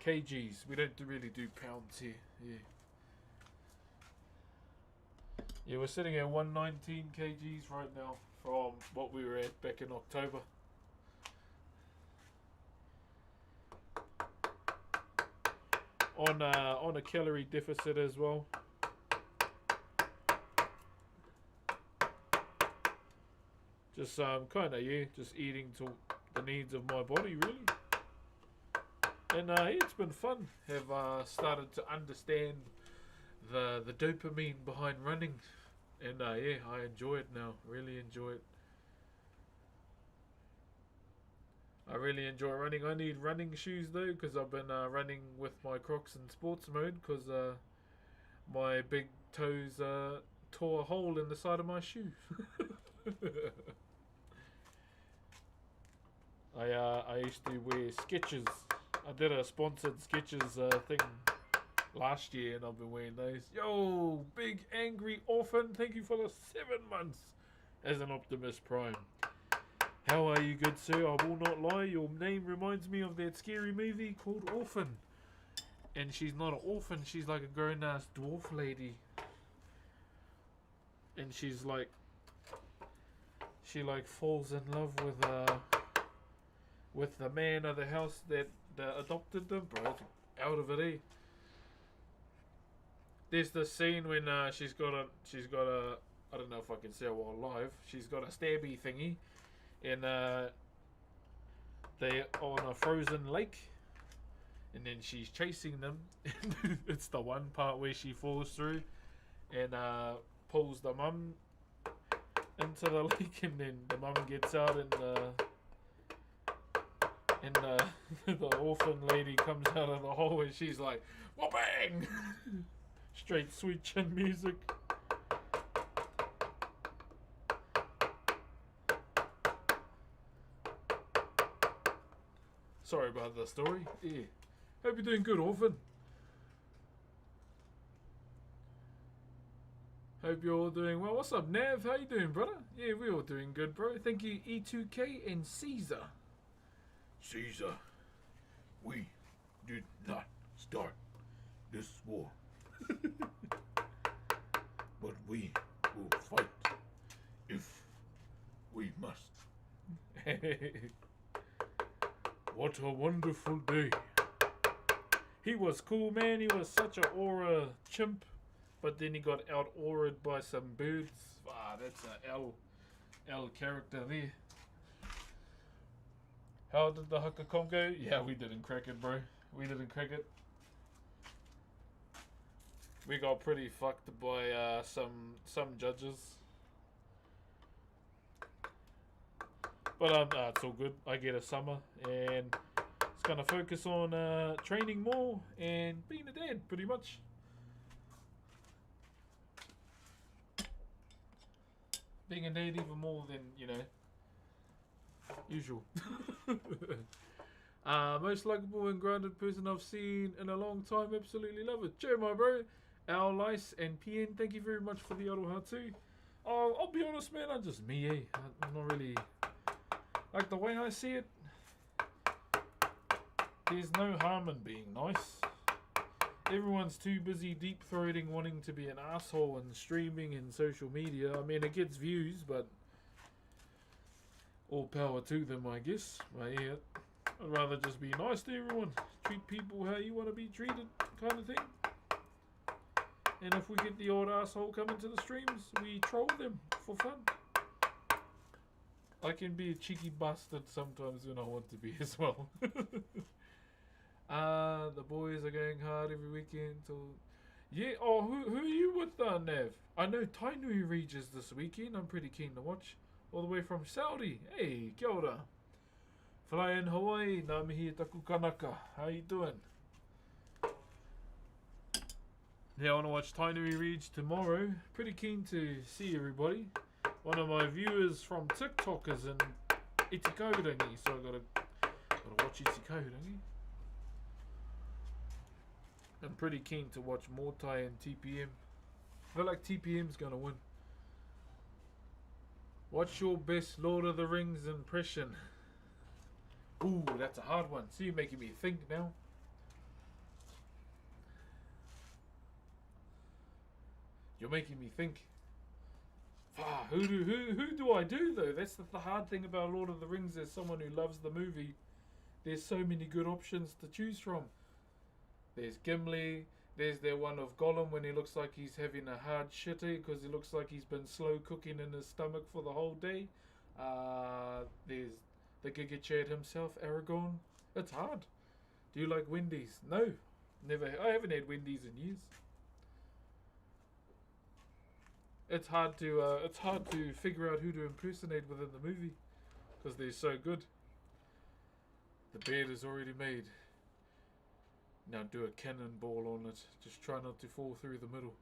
kgs. We don't really do pounds here. Yeah, we're sitting at 119 kgs right now from what we were at back in October. On a calorie deficit as well. Just just eating to the needs of my body, really. And it's been fun. Have started to understand the dopamine behind running, and I enjoy it now. Really enjoy it. I really enjoy running. I need running shoes though, because I've been running with my Crocs in sports mode, because my big toes tore a hole in the side of my shoe. I used to wear Skechers. I did a sponsored Skechers thing last year, and I've been wearing those. Yo, big angry orphan, thank you for the 7 months as an Optimus Prime. How are you, good sir? I will not lie, your name reminds me of that scary movie called Orphan. And she's not an orphan, she's like a grown-ass dwarf lady. And she falls in love with the man of the house that adopted them, bro. Out of it, eh? There's the scene when she's got a I don't know if I can say it while live. She's got a stabby thingy, and they're on a frozen lake, and then she's chasing them. It's the one part where she falls through and pulls the mum into the lake, and then the mum gets out, and the orphan lady comes out of the hole, and she's like, "Whoopang!" Straight sweet chin music. Sorry about the story. Yeah. Hope you're doing good, orphan. Hope you're all doing well. What's up, Nav? How you doing, brother? Yeah, we're all doing good, bro. Thank you, E2K and Caesar. Caesar, we did not start this war. But we will fight if we must. What a wonderful day. He was cool, man. He was such a aura chimp. But then he got out-auraed by some birds. Ah, that's a L character there. How did the Hakakon go? Yeah, we didn't crack it, bro. We didn't crack it. We got pretty fucked by some judges. But it's all good. I get a summer, and it's gonna focus on training more and being a dad, pretty much. Being a dad even more than, usual. Most likable and grounded person I've seen in a long time. Absolutely love it. Cheer, my bro. Our Lice and PN, thank you very much for the Aroha too. I'll be honest, man, I'm just me, eh? I'm not really... Like, the way I see it, there's no harm in being nice. Everyone's too busy deep-throating, wanting to be an asshole and streaming and social media. I mean, it gets views, but all power to them, I guess. But yeah, I'd rather just be nice to everyone. Treat people how you want to be treated, kind of thing. And if we get the odd asshole coming to the streams, we troll them for fun. I can be a cheeky bastard sometimes when I want to be as well. The boys are going hard every weekend. Yeah, who are you with, Nev? I know Tainui Regis this weekend. I'm pretty keen to watch. All the way from Saudi. Hey, kia ora. Flying Hawaii, ngā mihi taku kanaka. How you doing? Yeah, I want to watch Tainui Regis tomorrow. Pretty keen to see everybody. One of my viewers from TikTok is in Itikaurangi, so I gotta watch Itikaurangi. I'm pretty keen to watch Mortai and TPM. I feel like TPM's gonna win. What's your best Lord of the Rings impression? Ooh, that's a hard one. See, you're making me think now. You're making me think. Who do I do though? That's the hard thing about Lord of the Rings. As someone who loves the movie, there's so many good options to choose from. There's Gimli. There's their one of Gollum when he looks like he's having a hard shitty because he looks like he's been slow cooking in his stomach for the whole day. There's the Giga Chad himself, Aragorn. It's hard. Do you like Wendy's? No, never. I haven't had Wendy's in years. It's hard to figure out who to impersonate within the movie because they're so good. The bed is already made. Now do a cannonball on it. Just try not to fall through the middle.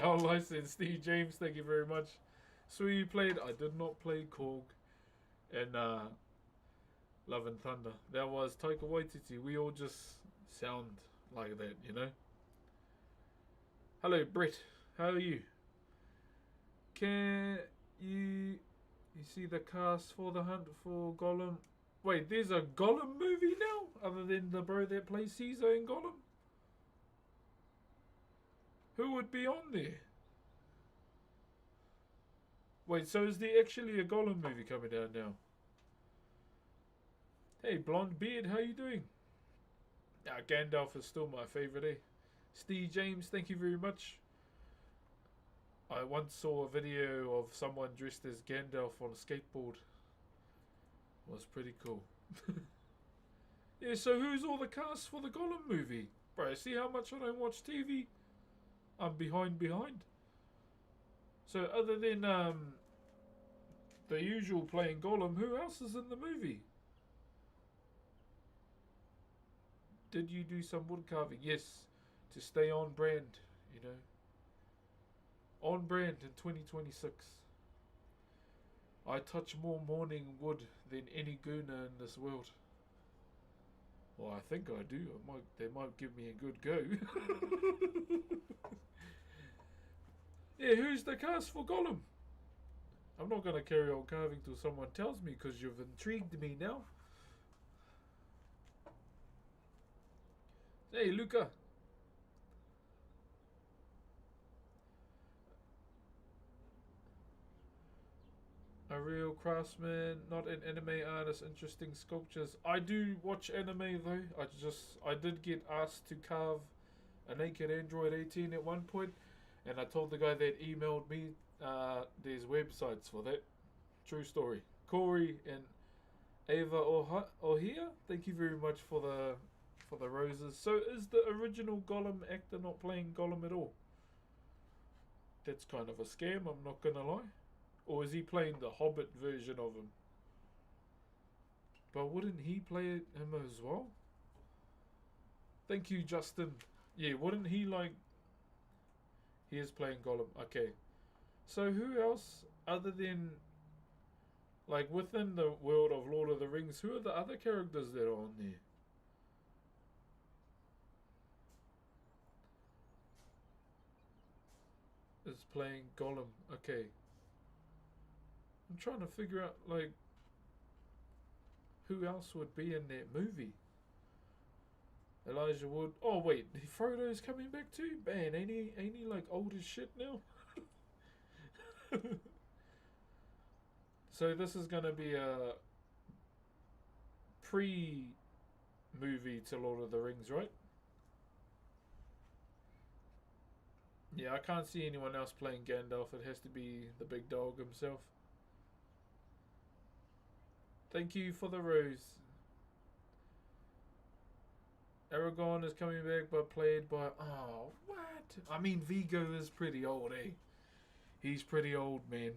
Our license, Steve James, thank you very much. So you played? I did not play Korg and Love and Thunder. That was Taika Waititi. We all just sound like that, you know? Hello, Brett. How are you? Can you see the cast for the hunt for Gollum? Wait, there's a Gollum movie now? Other than the bro that plays Caesar in Gollum? Who would be on there? Wait, so is there actually a Gollum movie coming out now? Hey, Blonde Beard, how you doing? Gandalf is still my favourite, eh? Steve James, thank you very much. I once saw a video of someone dressed as Gandalf on a skateboard. It was pretty cool. Yeah, so who's all the cast for the Gollum movie? Bro, see how much I don't watch TV? I'm behind. So other than the usual playing Gollum, who else is in the movie? Did you do some wood carving? Yes, to stay on brand, you know. On brand in 2026. I touch more morning wood than any gooner in this world. Well, I think I do. They might give me a good go. Yeah, who's the cast for Gollum? I'm not going to carry on carving till someone tells me, because you've intrigued me now. Hey, Luca. A real craftsman, not an anime artist. Interesting sculptures. I do watch anime though. I did get asked to carve a naked Android 18 at one point, and I told the guy that emailed me, there's websites for that. True story. Corey and Ava Ohia, thank you very much for the roses. So is the original Gollum actor not playing Gollum at all? That's kind of a scam, I'm not gonna lie. Or is he playing the Hobbit version of him? But wouldn't he play him as well? Thank you, Justin. Yeah, wouldn't he like... He is playing Gollum. Okay. So who else, other than... Like, within the world of Lord of the Rings, who are the other characters that are on there? Is playing Gollum. Okay. I'm trying to figure out, like, who else would be in that movie? Elijah Wood. Oh wait, Frodo's coming back too. Man, ain't he like old as shit now? So this is gonna be a pre-movie to Lord of the Rings, right? Yeah, I can't see anyone else playing Gandalf. It has to be the big dog himself. Thank you for the rose. Aragorn is coming back, but played by... Oh, what? I mean, Vigo is pretty old, eh? He's pretty old, man.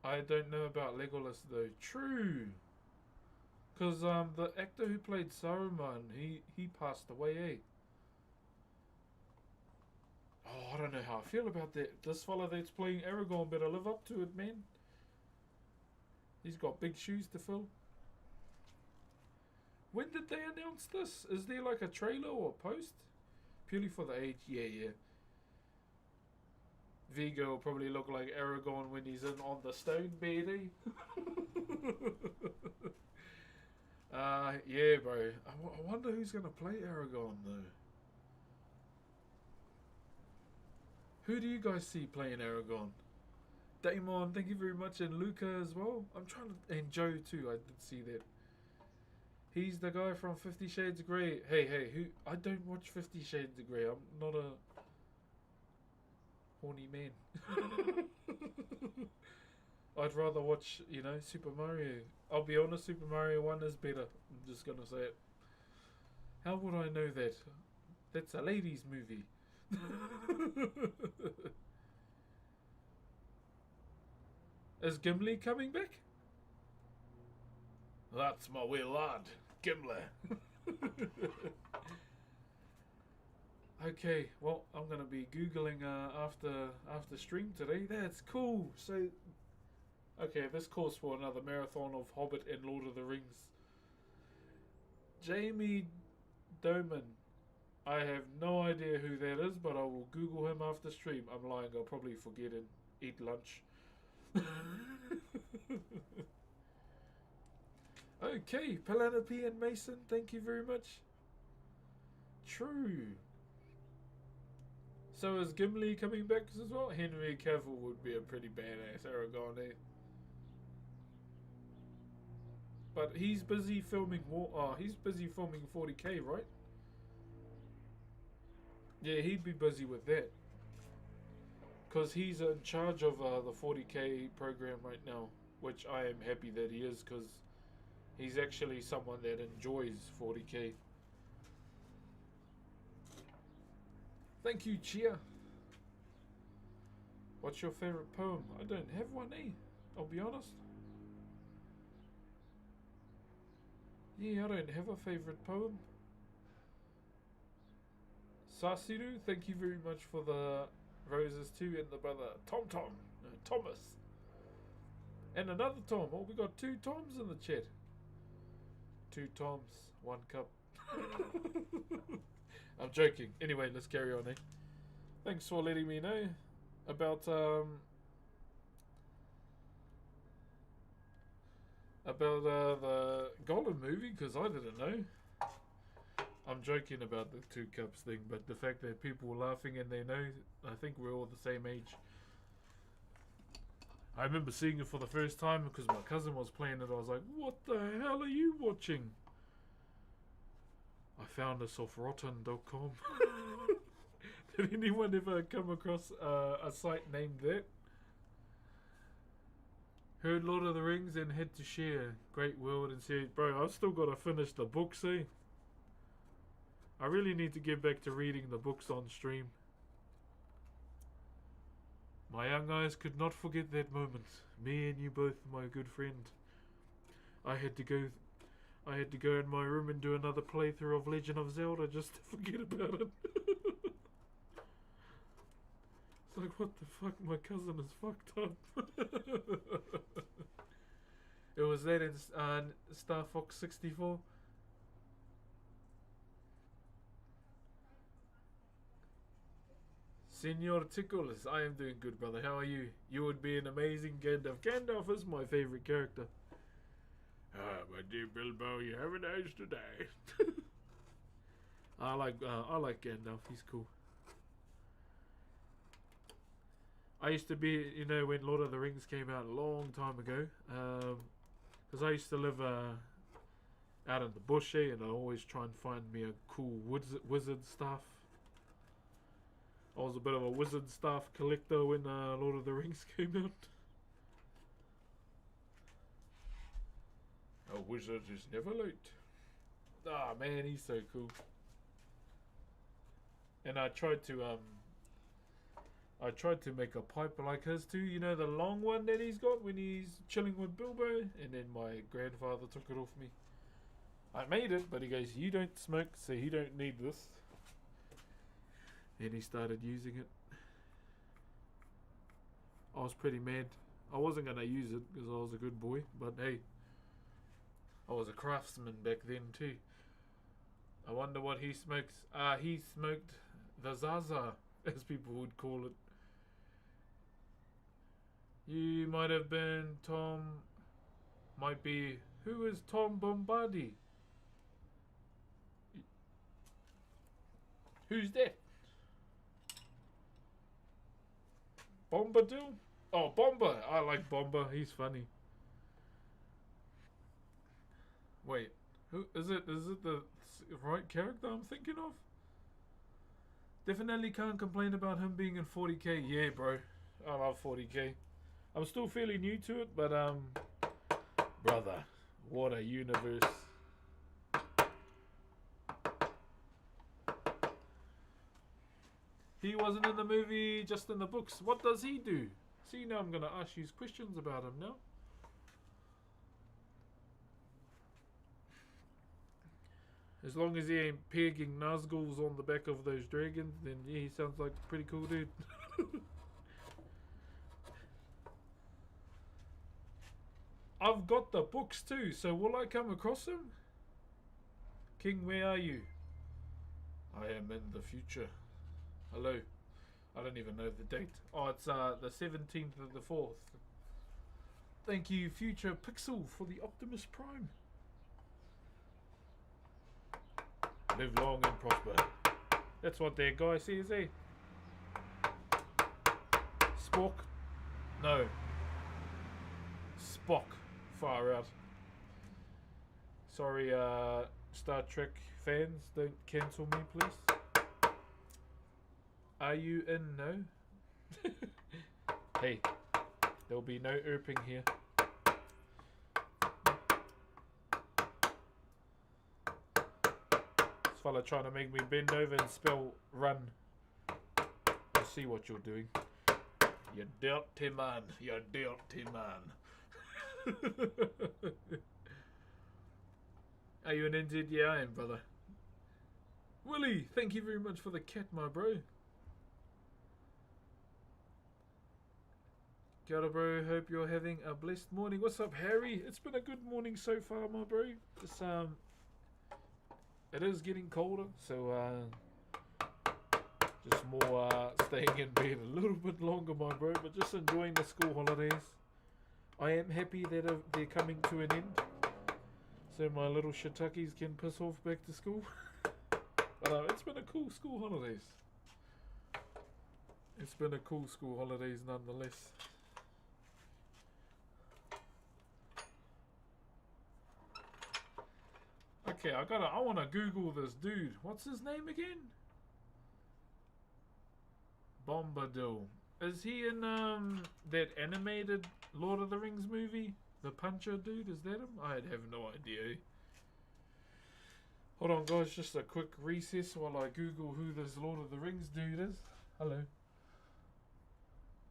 I don't know about Legolas, though. True. Because the actor who played Saruman, he passed away, eh? Oh, I don't know how I feel about that. This fella that's playing Aragorn better live up to it, man. He's got big shoes to fill. When did they announce this? Is there like a trailer or a post? Purely for the age? Yeah. Vigo will probably look like Aragorn when he's in on the stone bed, eh? Yeah, bro. I wonder who's going to play Aragorn, though. Who do you guys see playing Aragorn? Damon, thank you very much, and Luca as well. I'm trying to... And Joe, too. I did see that. He's the guy from 50 Shades of Grey. Hey, who... I don't watch 50 Shades of Grey. I'm not a... horny man. I'd rather watch, you know, Super Mario. I'll be honest, Super Mario 1 is better. I'm just gonna say it. How would I know that? That's a ladies' movie. Is Gimli coming back? That's my wee lad, Gimli. Okay, well, I'm gonna be googling after stream today. That's cool. So, okay, this calls for another marathon of Hobbit and Lord of the Rings. Jamie Doman. I have no idea who that is, but I will Google him after stream. I'm lying. I'll probably forget and eat lunch. Okay, Penelope and Mason, thank you very much. True. So is Gimli coming back as well? Henry Cavill would be a pretty badass Aragorn, eh? But he's busy filming he's busy filming 40K, right? Yeah, he'd be busy with that. Because he's in charge of the 40K program right now, which I am happy that he is, because he's actually someone that enjoys 40K. Thank you, Chia. What's your favorite poem? I don't have one, eh? I'll be honest. Yeah, I don't have a favorite poem. Sasiru, thank you very much for the roses too, and the brother Thomas. And another Tom. Oh, we got 2 Toms in the chat. 2 Toms, 1 cup. I'm joking. Anyway, let's carry on, eh? Thanks for letting me know about the Golem movie, because I didn't know. I'm joking about the 2 cups thing, but the fact that people were laughing and they know, I think we're all the same age. I remember seeing it for the first time because my cousin was playing it. I was like, what the hell are you watching? I found this off rotten.com. Did anyone ever come across a site named that? Heard Lord of the Rings and had to share. Great world and said, bro, I've still got to finish the books, eh? I really need to get back to reading the books on stream. My young eyes could not forget that moment. Me and you both, my good friend. I had to go in my room and do another playthrough of Legend of Zelda just to forget about it. It's like, what the fuck? My cousin is fucked up. It was that in Star Fox 64. Senor Tickles, I am doing good, brother. How are you? You would be an amazing Gandalf. Gandalf is my favorite character. My dear Bilbo, you have a nice today. I like Gandalf. He's cool. I used to be, when Lord of the Rings came out a long time ago, because I used to live out in the bush, and I always try and find me a cool wizard stuff. I was a bit of a wizard stuff collector when Lord of the Rings came out. A wizard is never late. Ah, man, he's so cool. And I tried to make a pipe like his too. You know, the long one that he's got when he's chilling with Bilbo. And then my grandfather took it off me. I made it, but he goes, you don't smoke, so you don't need this. And he started using it. I was pretty mad. I wasn't going to use it because I was a good boy. But hey, I was a craftsman back then too. I wonder what he smokes. He smoked the Zaza, as people would call it. You might have been Tom. Might be. Who is Tom Bombardi? Who's that? Bombadil? Oh, Bomber. I like Bomber. He's funny. Wait, who is it? Is it the right character I'm thinking of? Definitely can't complain about him being in 40k. Yeah, bro. I love 40k. I'm still fairly new to it, but brother, what a universe. He wasn't in the movie, just in the books. What does he do? See, now I'm going to ask you questions about him now. As long as he ain't pegging Nazguls on the back of those dragons, then yeah, he sounds like a pretty cool dude. I've got the books too, so will I come across him? King, where are you? I am in the future. Hello. I don't even know the date. Oh, it's the 17th of the 4th. Thank you, Future Pixel, for the Optimus Prime. Live long and prosper. That's what that guy says, eh? Spock? No. Spock. Far out. Sorry, Star Trek fans, don't cancel me, please. Are you in? No? Hey, there'll be no erping here. This fella trying to make me bend over and spell run. see what you're doing. You dirty man. You dirty man. Are you an NZ? Yeah, I am, brother. Willie, thank you very much for the cat, my bro. Kia ora, bro. Hope you're having a blessed morning. What's up, Harry? It's been a good morning so far, my bro. Just, it is getting colder, so just more staying in bed a little bit longer, my bro. But just enjoying the school holidays. I am happy that they're coming to an end, so my little shiitakes can piss off back to school. But it's been a cool school holidays. It's been a cool school holidays nonetheless. Okay, I wanna Google this dude. What's his name again? Bombadil. Is he in that animated Lord of the Rings movie? The Puncher dude? Is that him? I have no idea. Hold on, guys, just a quick recess while I Google who this Lord of the Rings dude is. Hello.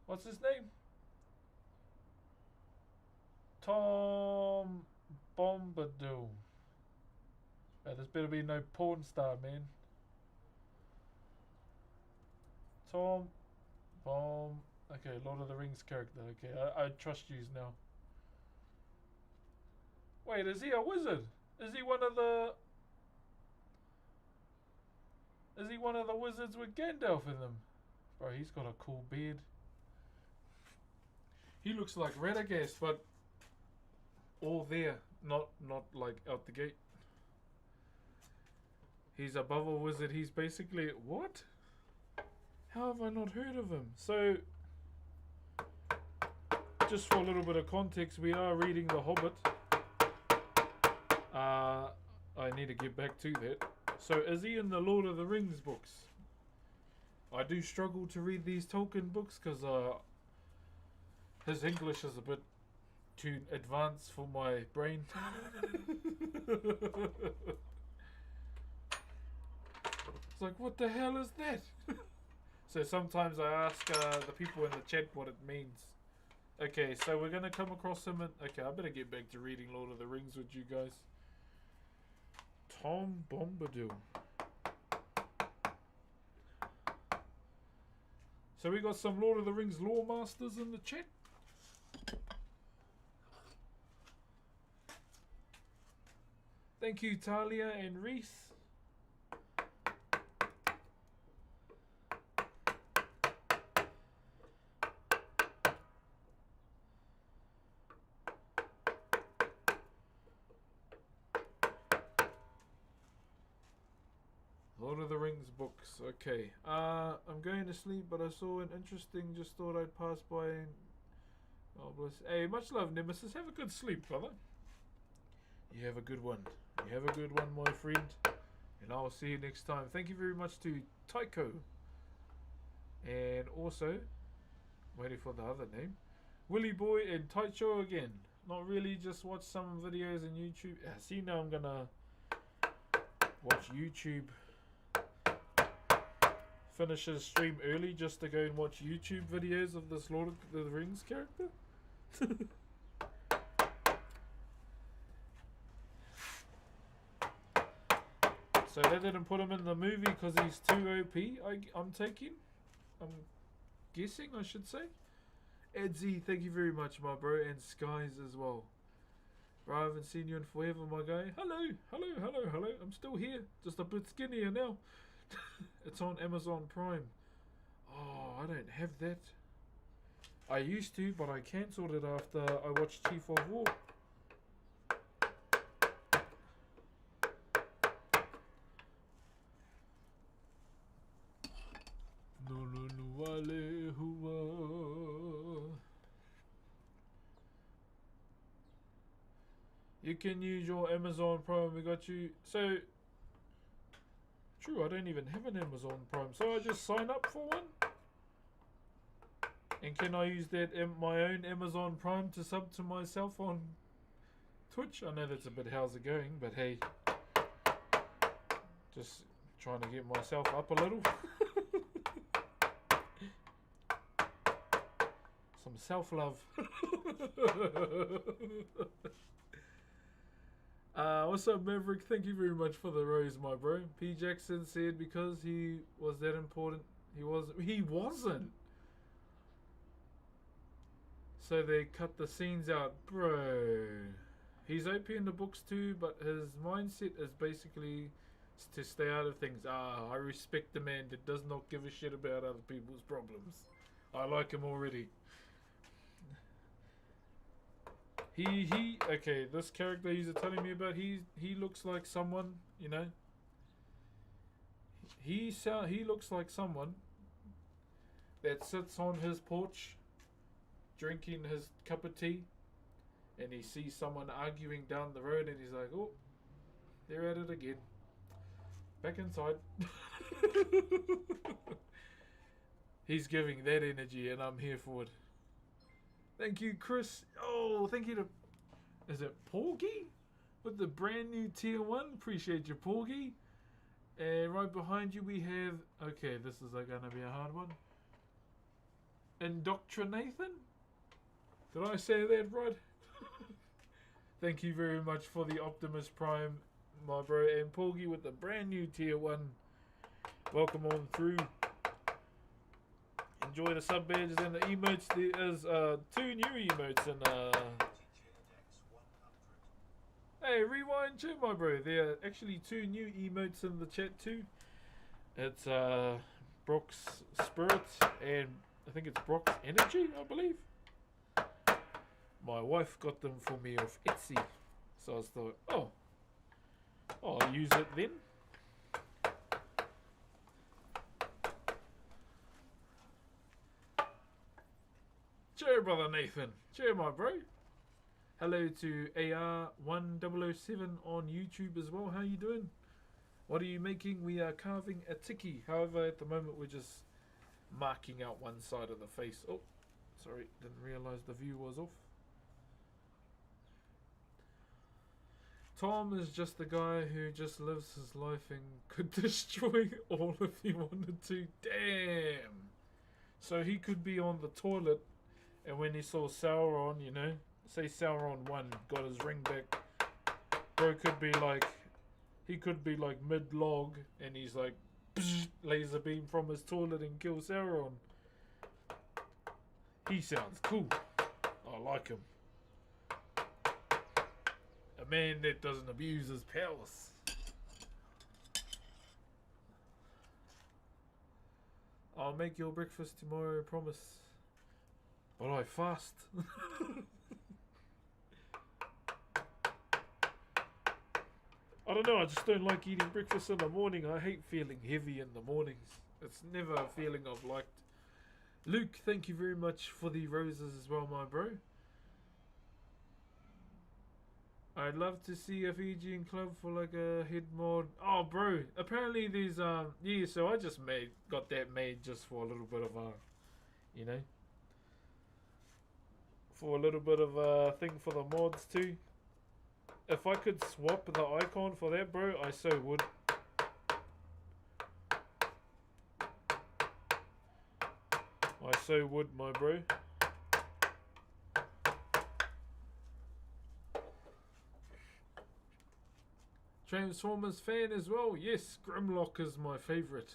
What's his name? Tom Bombadil. This better be no porn star, man. Tom Bomb. Okay, Lord of the Rings character. Okay, I trust yous now. Wait, is he a wizard? Is he one of the wizards with Gandalf in them? Bro, he's got a cool beard. He looks like Radagast, but all there, not like out the gate. He's above a wizard. He's basically what? How have I not heard of him? So, just for a little bit of context, we are reading The Hobbit. I need to get back to that. So, is he in the Lord of the Rings books? I do struggle to read these Tolkien books because his English is a bit too advanced for my brain. It's like, what the hell is that? So sometimes I ask the people in the chat what it means. Okay, so we're going to come across him. Okay, I better get back to reading Lord of the Rings with you guys. Tom Bombadil. So we got some Lord of the Rings lore masters in the chat. Thank you, Talia and Reese. Lord of the Rings books. Okay. I'm going to sleep, but I saw an interesting. Just thought I'd pass by and. Oh, bless. Hey, much love, Nemesis. Have a good sleep, brother. You have a good one. You have a good one, my friend. And I'll see you next time. Thank you very much to Taiko. And also, waiting for the other name, Willy Boy and Taicho again. Not really, just watch some videos on YouTube. See, now I'm gonna watch YouTube. Finish his stream early just to go and watch YouTube videos of this Lord of the Rings character. So they didn't put him in the movie because he's too OP. I'm guessing I should say. Edsy, thank you very much, my bro, and Skies as well. Bro, I haven't seen you in forever, my guy. Hello, hello, hello, hello. I'm still here, just a bit skinnier now. It's on Amazon Prime. Oh, I don't have that. I used to, but I cancelled it after I watched Chief of War. You can use your Amazon Prime. We got you. So, true, I don't even have an Amazon Prime. So I just sign up for one? And can I use that my own Amazon Prime to sub to myself on Twitch? I know that's a bit how's it going, but hey. Just trying to get myself up a little. self-love. What's up, Maverick? Thank you very much for the rose, my bro. P. Jackson said because he was that important, he wasn't. He wasn't. So they cut the scenes out, bro. He's OP in the books too, but his mindset is basically to stay out of things. I respect the man that does not give a shit about other people's problems. I like him already. Okay, this character he's telling me about, he looks like someone, you know. He looks like someone that sits on his porch drinking his cup of tea, and he sees someone arguing down the road, and he's like, oh, they're at it again. Back inside. He's giving that energy, and I'm here for it. Thank you, Chris. Oh, thank you to... Is it Porgy? With the brand new tier 1. Appreciate you, Porgy. And right behind you we have... Okay, this is going to be a hard one. Indoctrinathan? Did I say that right? Thank you very much for the Optimus Prime, my bro. And Porgy with the brand new tier 1. Welcome on through. Enjoy the sub badges and the emotes. There is 2 new emotes and hey, rewind chat, my bro. There are actually 2 new emotes in the chat too. It's Brock's Spirit and I think it's Brock's Energy, I believe. My wife got them for me off Etsy, so I thought, oh, I'll use it then. Cheer, brother Nathan. Cheer, my bro. Hello to AR1007 on YouTube as well. How you doing? What are you making? We are carving a tiki. However, at the moment we're just marking out one side of the face. Oh, sorry, didn't realize the view was off. Tom is just the guy who just lives his life and could destroy all if he wanted to. Damn. So he could be on the toilet, and when he saw Sauron, you know, say Sauron 1 got his ring back, bro could be like, he could be like mid-log, and he's like, laser beam from his toilet and kill Sauron. He sounds cool. I like him. A man that doesn't abuse his powers. I'll make your breakfast tomorrow, promise. But I fast. I don't know, I just don't like eating breakfast in the morning. I hate feeling heavy in the mornings. It's never a feeling I've liked. Luke, thank you very much for the roses as well, my bro. I'd love to see a Fijian club for like a head mod. Oh, bro, apparently there's yeah. So I just got that made just for a little bit of you know, for a little bit of a thing for the mods too. If I could swap the icon for that, bro, I so would. I so would, my bro. Transformers fan as well. Yes, Grimlock is my favourite.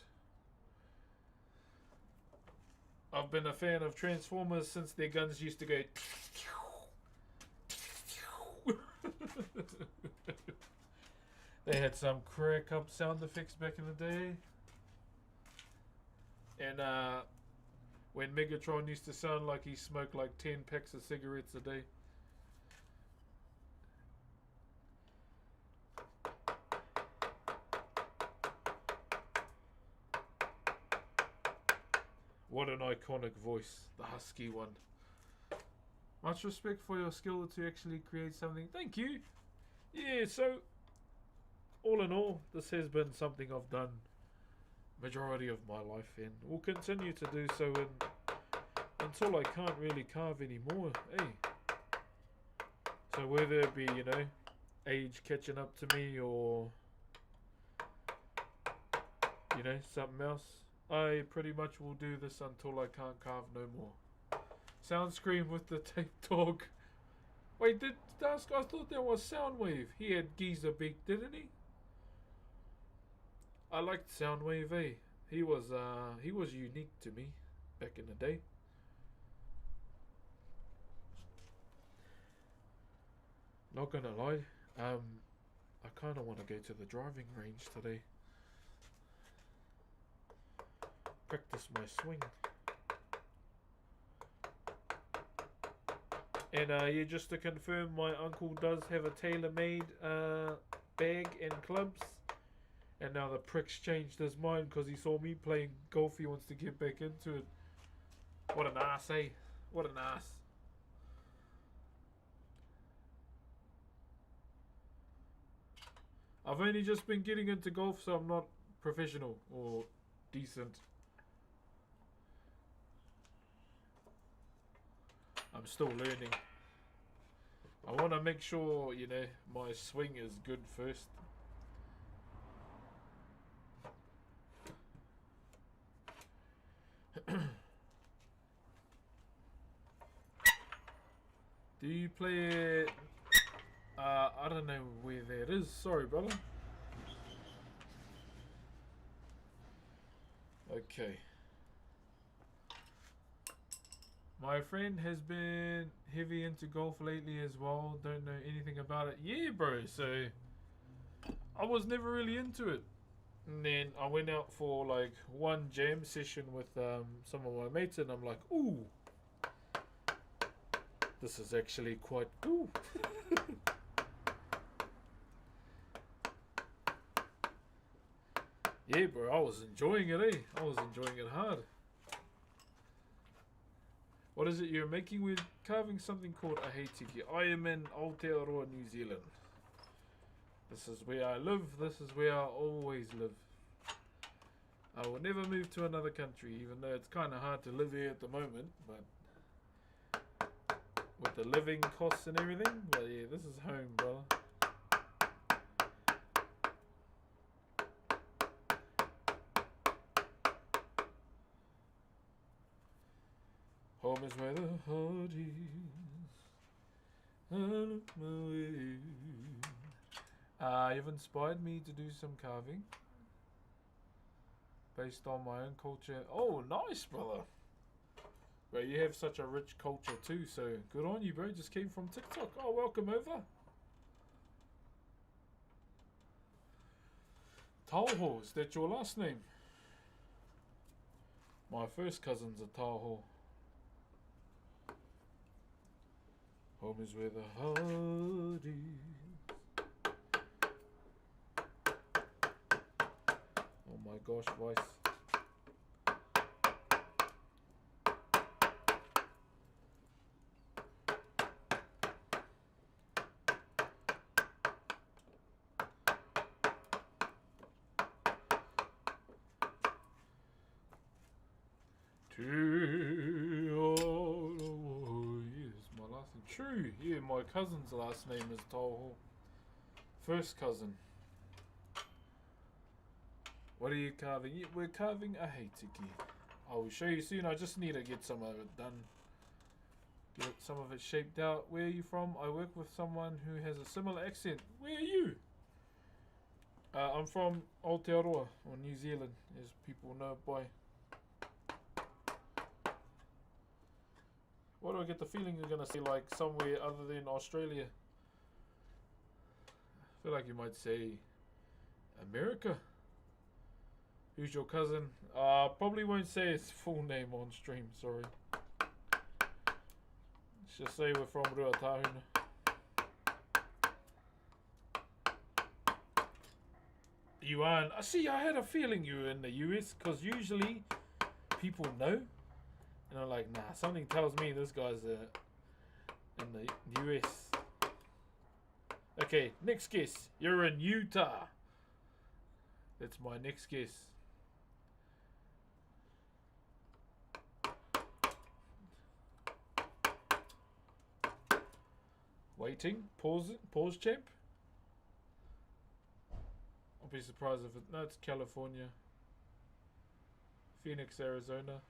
I've been a fan of Transformers since their guns used to go. They had some crack up sound effects back in the day. And when Megatron used to sound like he smoked like 10 packs of cigarettes a day. What an iconic voice, the husky one. Much respect for your skill to actually create something. Thank you. Yeah, so all in all, this has been something I've done majority of my life and will continue to do so until I can't really carve anymore. Hey. So whether it be, you know, age catching up to me or, you know, something else, I pretty much will do this until I can't carve no more. Sound screen with the tape talk. Wait, I thought that was Soundwave. He had Geezer Beak, didn't he? I liked Soundwave, eh? He was unique to me back in the day. Not gonna lie, I kind of want to go to the driving range today. Practice my swing. And yeah, just to confirm, my uncle does have a tailor-made bag and clubs. And now the prick's changed his mind because he saw me playing golf. He wants to get back into it. What an ass, eh? What an ass. I've only just been getting into golf, so I'm not professional or decent. I'm still learning. I want to make sure, you know, my swing is good first. Do you play it? I don't know where that is. Sorry, brother. Okay. My friend has been heavy into golf lately as well. Don't know anything about it. Yeah, bro. So I was never really into it. And then I went out for like one jam session with some of my mates, and I'm like, ooh, this is actually quite cool. Yeah, bro, I was enjoying it, eh? I was enjoying it hard. What is it you're making? We're carving something called a heitiki. I am in Aotearoa, New Zealand. This is where I live. This is where I always live. I will never move to another country, even though it's kind of hard to live here at the moment. But with the living costs and everything, but yeah, this is home, brother. Home is where the heart is. I look my way. You've inspired me to do some carving based on my own culture. Oh, nice, brother. Bro, you have such a rich culture too, so good on you, bro. Just came from TikTok. Oh, welcome over. Tauho, is that your last name? My first cousin's a Tauho. Home is where the heart is. Oh my gosh, voice. True, yeah, my cousin's last name is Tauho. First cousin. What are you carving? Yeah, we're carving a heitiki. I will show you soon. I just need to get some of it done. Get some of it shaped out. Where are you from? I work with someone who has a similar accent. Where are you? I'm from Aotearoa, or New Zealand, as people know by. Why do I get the feeling you're going to say like somewhere other than Australia? I feel like you might say America. Who's your cousin? Probably won't say his full name on stream, sorry. Let's just say we're from Ruatahuna. You aren't. See, I had a feeling you were in the US, because usually people know. And I'm like, nah, something tells me this guy's in the US. Okay, next guess. You're in Utah. That's my next guess. Waiting. Pause, champ. I'll be surprised if it... No, it's California. Phoenix, Arizona.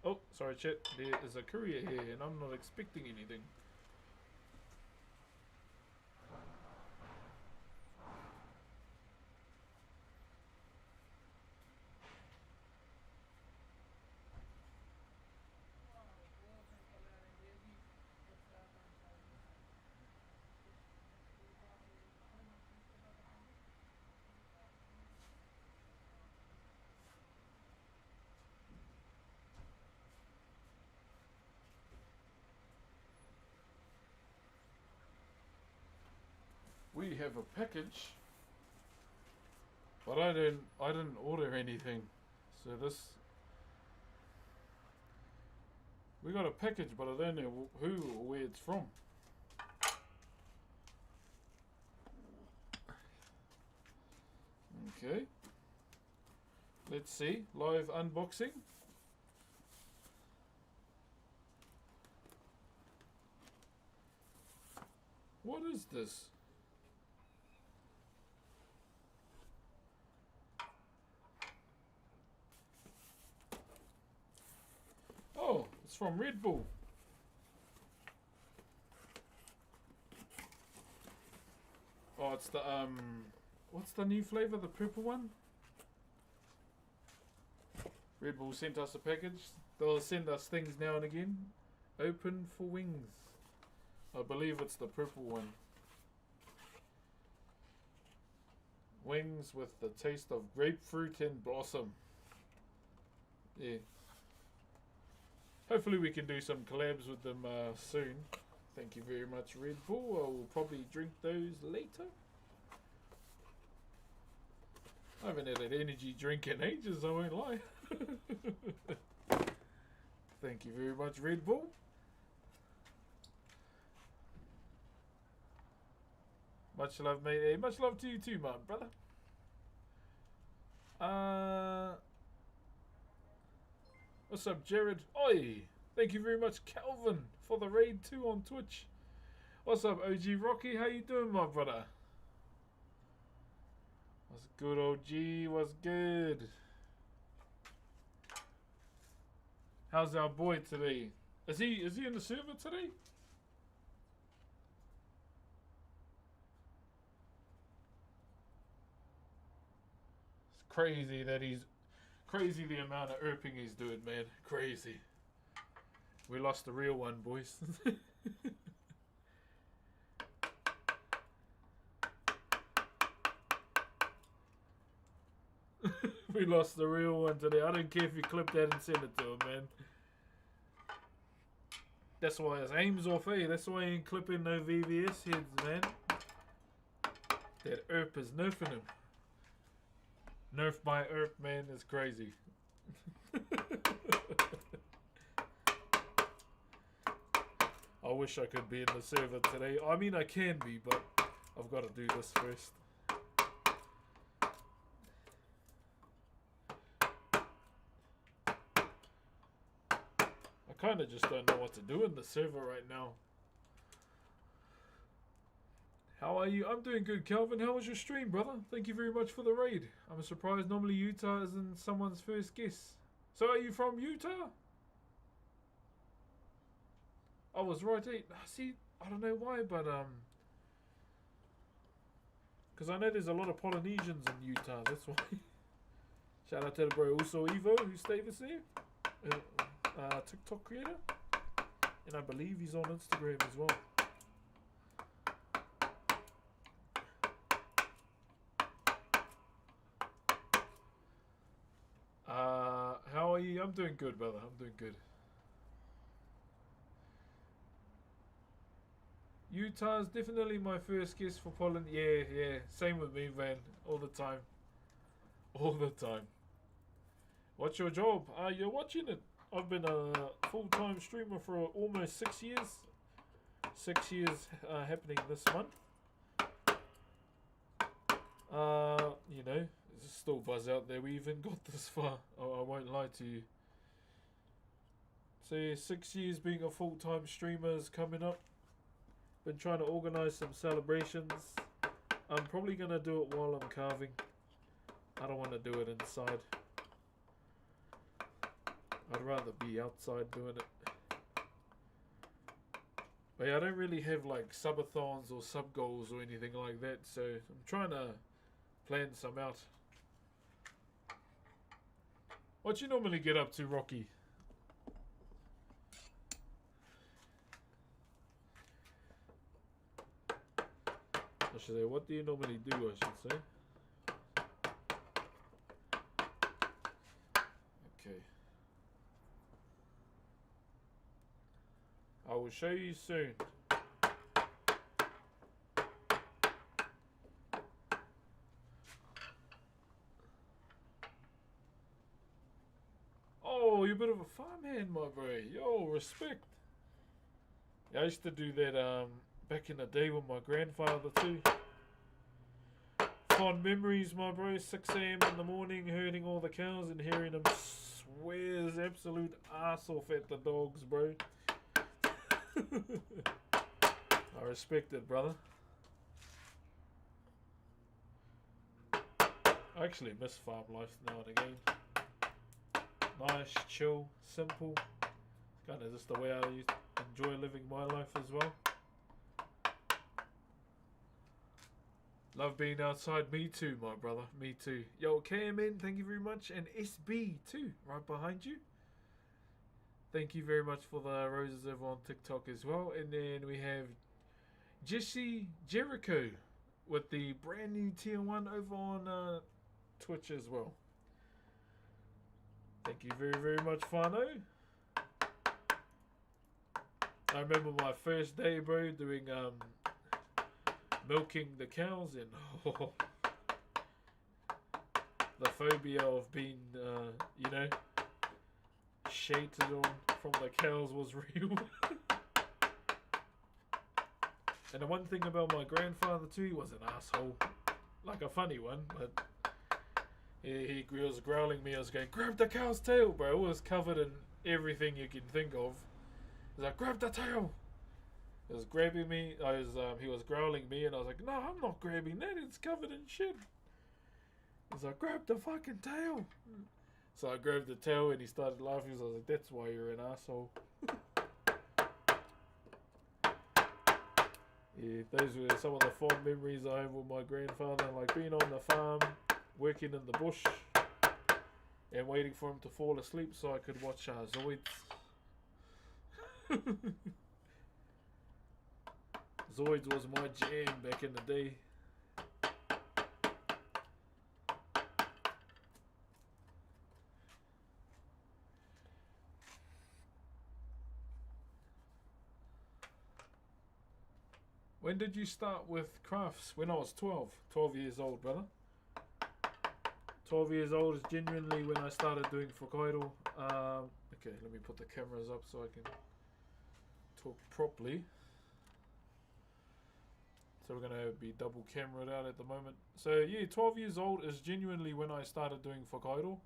Oh, sorry, chat. There is a courier here, and I'm not expecting anything. We have a package, but I didn't order anything. So we got a package, but I don't know who or where it's from. Okay. Let's see. Live unboxing. What is this? Oh, it's from Red Bull. Oh, it's the what's the new flavor? The purple one? Red Bull sent us a package. They'll send us things now and again. Open for wings. I believe it's the purple one. Wings with the taste of grapefruit and blossom. Yeah. Hopefully we can do some collabs with them soon. Thank you very much, Red Bull. I will probably drink those later. I haven't had an energy drink in ages, I won't lie. Thank you very much, Red Bull. Much love, mate. Hey, much love to you too, my brother. What's up, Jared? Oi! Thank you very much, Calvin, for the raid too on Twitch. What's up, OG Rocky? How you doing, my brother? What's good, OG? What's good? How's our boy today? Is he in the server today? It's crazy that crazy the amount of erping he's doing, man. Crazy. We lost the real one, boys. We lost the real one today. I don't care if you clip that and send it to him, man. That's why his aim's off, eh? That's why he ain't clipping no VVS heads, man. That erp is nerfing him. Nerf by erp, man, is crazy. I wish I could be in the server today. I mean, I can be, but I've got to do this first. I kind of just don't know what to do in the server right now. How are you? I'm doing good, Calvin. How was your stream, brother? Thank you very much for the raid. I'm surprised normally Utah isn't someone's first guess. So are you from Utah? I was right, eh? See, I don't know why, but because I know there's a lot of Polynesians in Utah, that's why. Shout out to the bro also Evo, who stayed with there. TikTok creator. And I believe he's on Instagram as well. How are you? I'm doing good, brother. I'm doing good. Utah's definitely my first guess for Poland. Yeah. Same with me, man. All the time. All the time. What's your job? You're watching it. I've been a full-time streamer for almost 6 years. 6 years happening this month. You know, there's still buzz out there. We even got this far. I won't lie to you. So yeah, 6 years being a full-time streamer is coming up. Been trying to organise some celebrations. I'm probably going to do it while I'm carving. I don't want to do it inside. I'd rather be outside doing it. But yeah, I don't really have like subathons or sub goals or anything like that, so I'm trying to plan some out. What you normally get up to, Rocky? I should say, what do you normally do, I should say. Okay. I will show you soon. Oh, you're a bit of a farmhand, my bro. Yo, respect. Yeah, I used to do that back in the day with my grandfather too. Fond memories, my bro. 6 a.m. in the morning, herding all the cows and hearing them swear his absolute ass off at the dogs, bro. I respect it, brother. I actually miss farm life now and again. Nice, chill, simple. Kind of just the way I enjoy living my life as well. Love being outside. Me too, my brother. Me too. Yo, KMN, thank you very much. And SB too, right behind you. Thank you very much for the roses over on TikTok as well. And then we have Jesse Jericho with the brand new tier 1 over on Twitch as well. Thank you very, very much, Fano. I remember my first day, bro, doing milking the cows, and the phobia of being, you know, shaded on from the cows was real. And the one thing about my grandfather too, he was an asshole, like a funny one, but he was growling me. I was going, grab the cow's tail, bro. It was covered in everything you can think of. He's like, grab the tail. He was grabbing me. He was growling me, and I was like, no, I'm not grabbing that. It's covered in shit. He's like, grab the fucking tail. So I grabbed the tail, and he started laughing. So I was like, that's why you're an asshole. Yeah, those were some of the fond memories I have with my grandfather, like being on the farm, working in the bush, and waiting for him to fall asleep so I could watch Zoids. Zoids was my jam back in the day. When did you start with crafts? When I was 12. 12 years old, brother. 12 years old is genuinely when I started doing Whakairo. Okay, let me put the cameras up so I can talk properly. So we're going to be double cameraed out at the moment. So yeah, 12 years old is genuinely when I started doing Whakairo.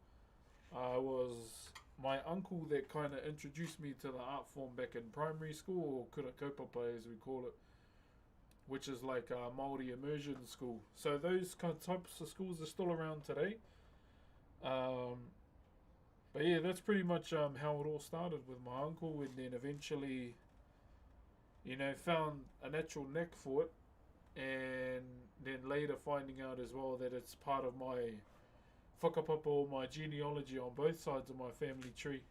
Was my uncle that kind of introduced me to the art form back in primary school, or kura kaupapa as we call it, which is like a Maori immersion school. So those kind of types of schools are still around today. But yeah, that's pretty much how it all started with my uncle, and then eventually, you know, found a natural knack for it, and then later finding out as well that it's part of my whakapapa, or my genealogy on both sides of my family tree.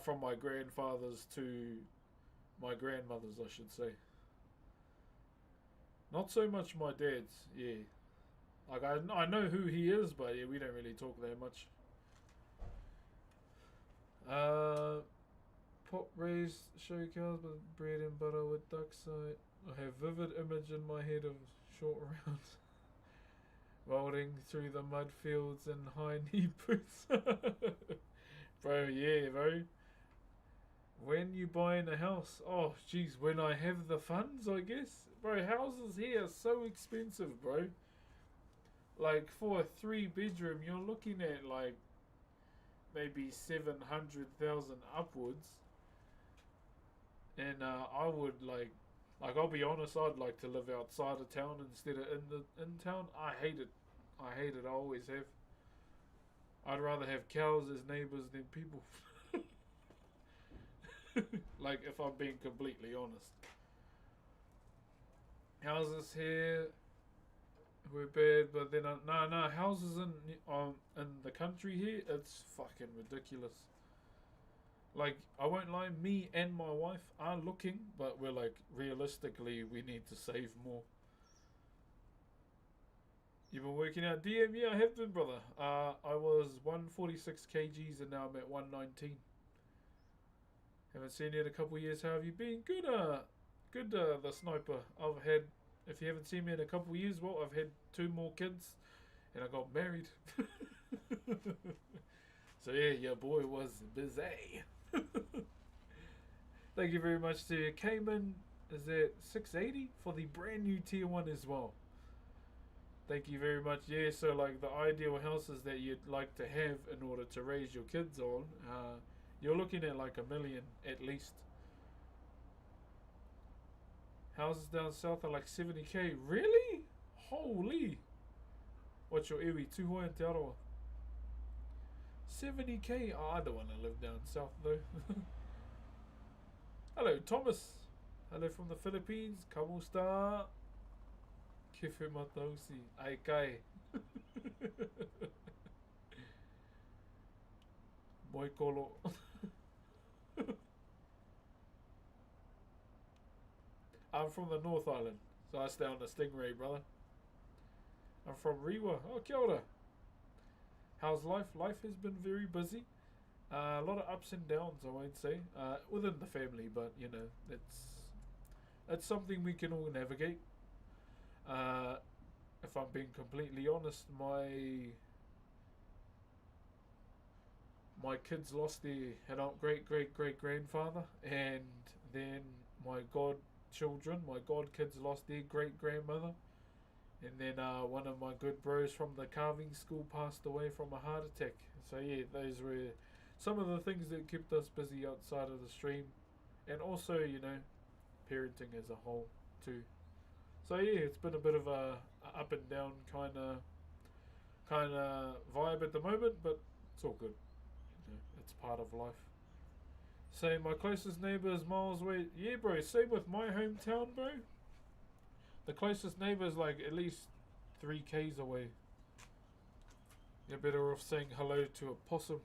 From my grandfathers to my grandmothers, I should say. Not so much my dad's, yeah. Like, I know who he is, but yeah, we don't really talk that much. Pot raised show cows with bread and butter with duck side. I have vivid image in my head of short rounds rolling through the mud fields in high knee boots. Bro, yeah, bro. When you buying a house? Oh, jeez, when I have the funds, I guess. Bro, houses here are so expensive, bro. Like, for a 3-bedroom, you're looking at, like, maybe 700,000 upwards. And I would, like, I'll be honest, I'd like to live outside of town instead of in town. I hate it. I always have. I'd rather have cows as neighbours than people. Like, if I'm being completely honest. Houses here were bad, but then no houses in the country here, it's fucking ridiculous. Like, I won't lie, me and my wife are looking, but we're like, realistically, we need to save more. You've been working out, DM? Yeah, I have been, brother. I was 146 kgs and now I'm at 119. Haven't seen you in a couple of years. How have you been? Good, the sniper. I've had, if you haven't seen me in a couple of years, well, I've had 2 more kids and I got married. So yeah, your boy was busy. Thank you very much to Cayman. Is that 680 for the brand new tier 1 as well? Thank you very much. Yeah, so like the ideal houses that you'd like to have in order to raise your kids on, you're looking at like $1 million at least. Houses down south are like 70k. Really? Holy. What's your iwi? Tuhoe and Te Arawa. 70k? Oh, I don't want to live down south though. Hello, Thomas. Hello from the Philippines. Kamusta? Kifu matausi. Ai kai. Moikolo. I'm from the North Island, so I stay on the Stingray, brother. I'm from Rewa. Oh, kia ora. How's life? Life has been very busy. A lot of ups and downs, I won't say, within the family, but you know, it's something we can all navigate. If I'm being completely honest, my kids lost their great grandfather, and then my godchildren, my godkids lost their great grandmother, and then one of my good bros from the carving school passed away from a heart attack. So yeah, those were some of the things that kept us busy outside of the stream, and also, you know, parenting as a whole too. So yeah, it's been a bit of a up and down kind of vibe at the moment, but it's all good. You know, it's part of life. Say my closest neighbour is miles away. Yeah, bro. Same with my hometown, bro. The closest neighbour is like at least 3 k's away. You're better off saying hello to a possum.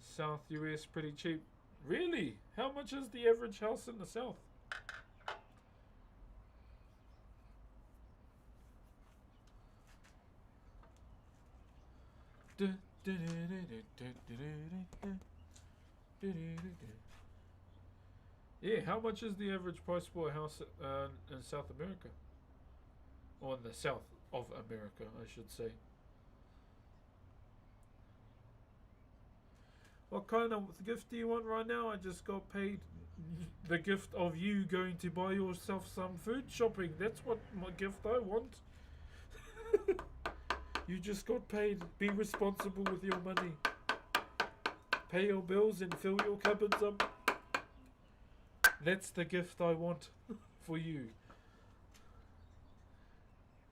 South US pretty cheap. Really? How much is the average house in the south? Yeah, how much is the average price for a house in South America? Or in the south of America, I should say. What kind of gift do you want right now? I just got paid the gift of you going to buy yourself some food shopping. That's what my gift I want. You just got paid. Be responsible with your money. Pay your bills and fill your cupboards up. That's the gift I want for you.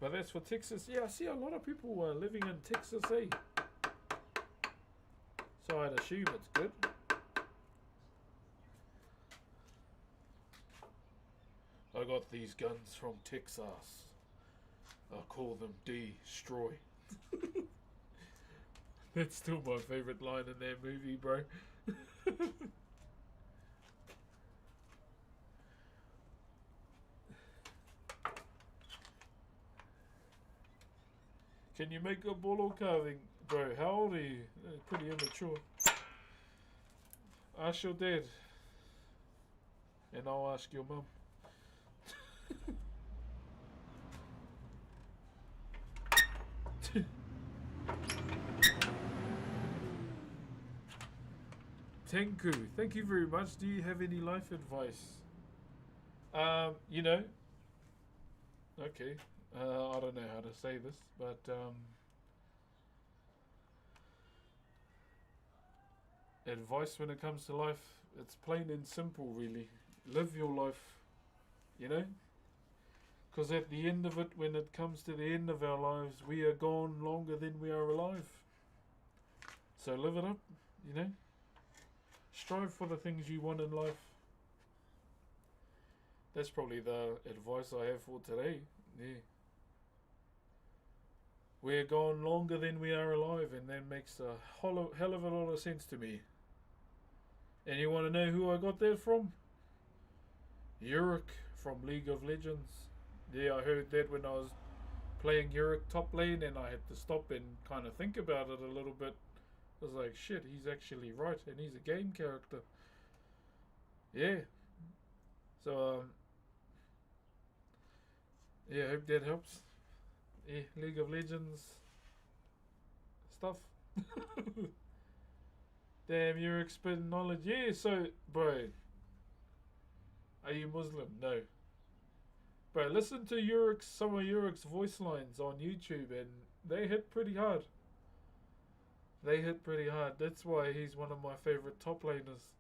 But that's for Texas. Yeah, I see a lot of people living in Texas, eh? So I'd assume it's good. I got these guns from Texas. I'll call them Destroy. That's still my favourite line in that movie, bro. Can you make a bolo carving? Bro, how old are you? Pretty immature. Ask your dad. And I'll ask your mum. Tenku, thank you very much. Do you have any life advice? You know. Okay. I don't know how to say this, but advice when it comes to life, it's plain and simple, really. Live your life, you know? Because at the end of it, when it comes to the end of our lives, we are gone longer than we are alive. So live it up, you know. Strive for the things you want in life. That's probably the advice I have for today. Yeah. We're gone longer than we are alive, and that makes a hell of a lot of sense to me. And you want to know who I got that from? Yurik from League of Legends. Yeah, I heard that when I was playing Yurik top lane, and I had to stop and kind of think about it a little bit. I was like, shit, he's actually right, and he's a game character. Yeah. So, yeah, I hope that helps. Yeah, League of Legends stuff. Damn, you're spitting knowledge. Yeah, so, bro, are you Muslim? No. Bro, listen to some of Yurik's voice lines on YouTube, and they hit pretty hard. They hit pretty hard. That's why he's one of my favorite top laners.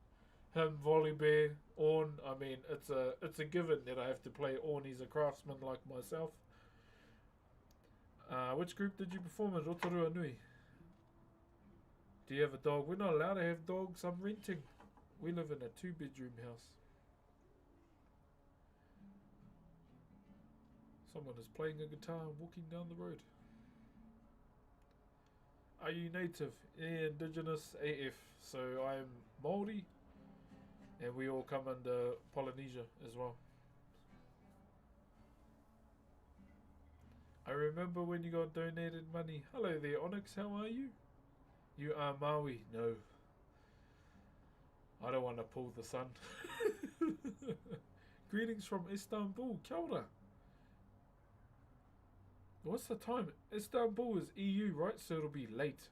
Him, Volibear, Ornn. I mean, it's a given that I have to play Ornn. He's a craftsman like myself. Which group did you perform in? Rotorua Nui. Do you have a dog? We're not allowed to have dogs. I'm renting. We live in a 2-bedroom house. Someone is playing a guitar and walking down the road. Are you native? Yeah, indigenous AF. So I'm Maori, and we all come under Polynesia as well. I remember when you got donated money. Hello there, Onyx. How are you? You are Maui. No. I don't want to pull the sun. Greetings from Istanbul. Kia ora. What's the time? Istanbul is EU, right? So it'll be late.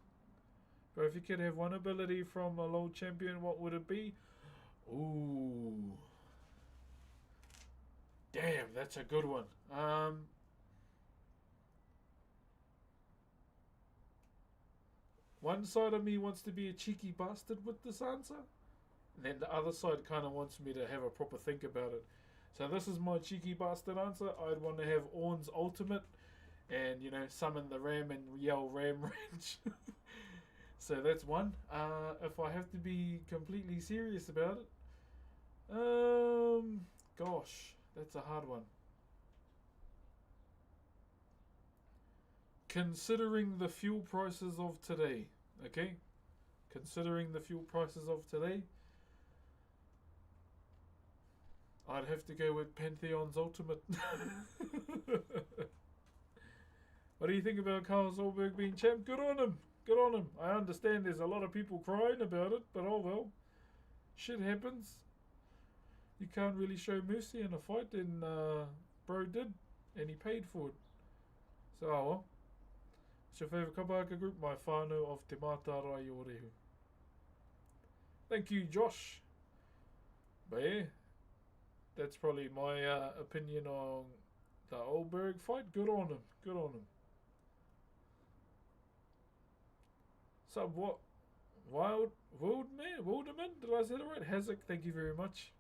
But if you could have one ability from a LoL champion, what would it be? Ooh. Damn, that's a good one. One side of me wants to be a cheeky bastard with this answer. And then the other side kind of wants me to have a proper think about it. So this is my cheeky bastard answer. I'd want to have Ornn's ultimate. And, you know, summon the ram and yell ram range. So that's one. If I have to be completely serious about it. Gosh, that's a hard one. Considering the fuel prices of today. Okay? Considering the fuel prices of today. I'd have to go with Pantheon's ultimate. What do you think about Carl Solberg being champ? Good on him. Good on him. I understand there's a lot of people crying about it, but oh well. Shit happens. You can't really show mercy in a fight, and bro did, and he paid for it. So oh well. What's your favourite kabaka group? My whānau of Te Mata Rai o Rehu. Thank you, Josh. But yeah, that's probably my opinion on the Olberg fight. Good on him. Good on him. Sub what? Wilderman? Did I say that right? Hazak, thank you very much.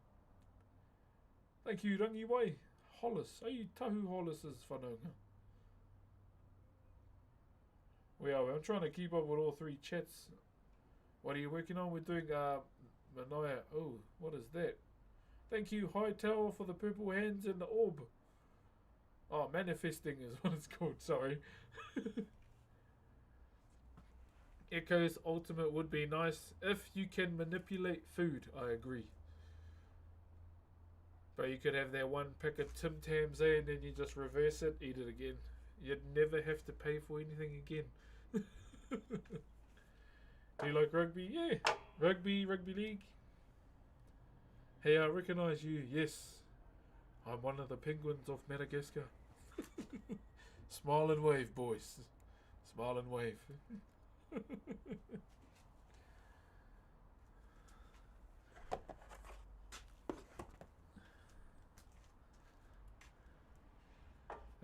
Thank you, Rangi Wai. Hollis. Are you Tahu Hollis's whanonga? I'm trying to keep up with all three chats. What are you working on? We're doing Manaya. Oh, what is that? Thank you, Hightower, for the purple hands and the orb. Oh, manifesting is what it's called, sorry. Echo's ultimate would be nice if you can manipulate food, I agree. But you could have that one pack of Tim Tams and then you just reverse it, eat it again. You'd never have to pay for anything again. Do you like rugby? Yeah. Rugby league. Hey, I recognise you. Yes. I'm one of the penguins of Madagascar. Smile and wave, boys. Smile and wave.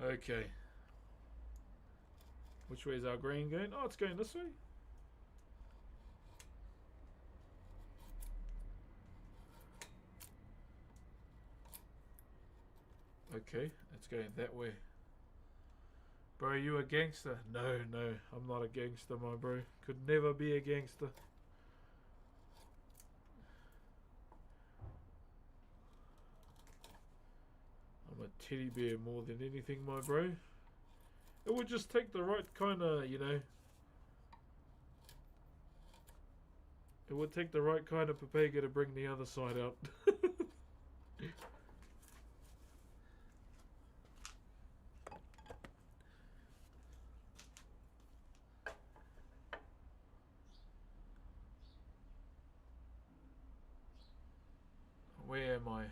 Okay. Which way is our green going? Oh, it's going this way. Okay, it's going that way. Bro, you a gangster? No, I'm not a gangster, my bro. Could never be a gangster. I'm a teddy bear more than anything, my bro. It would just take the right kind of, you know. It would take the right kind of papega to bring the other side out. Where am I?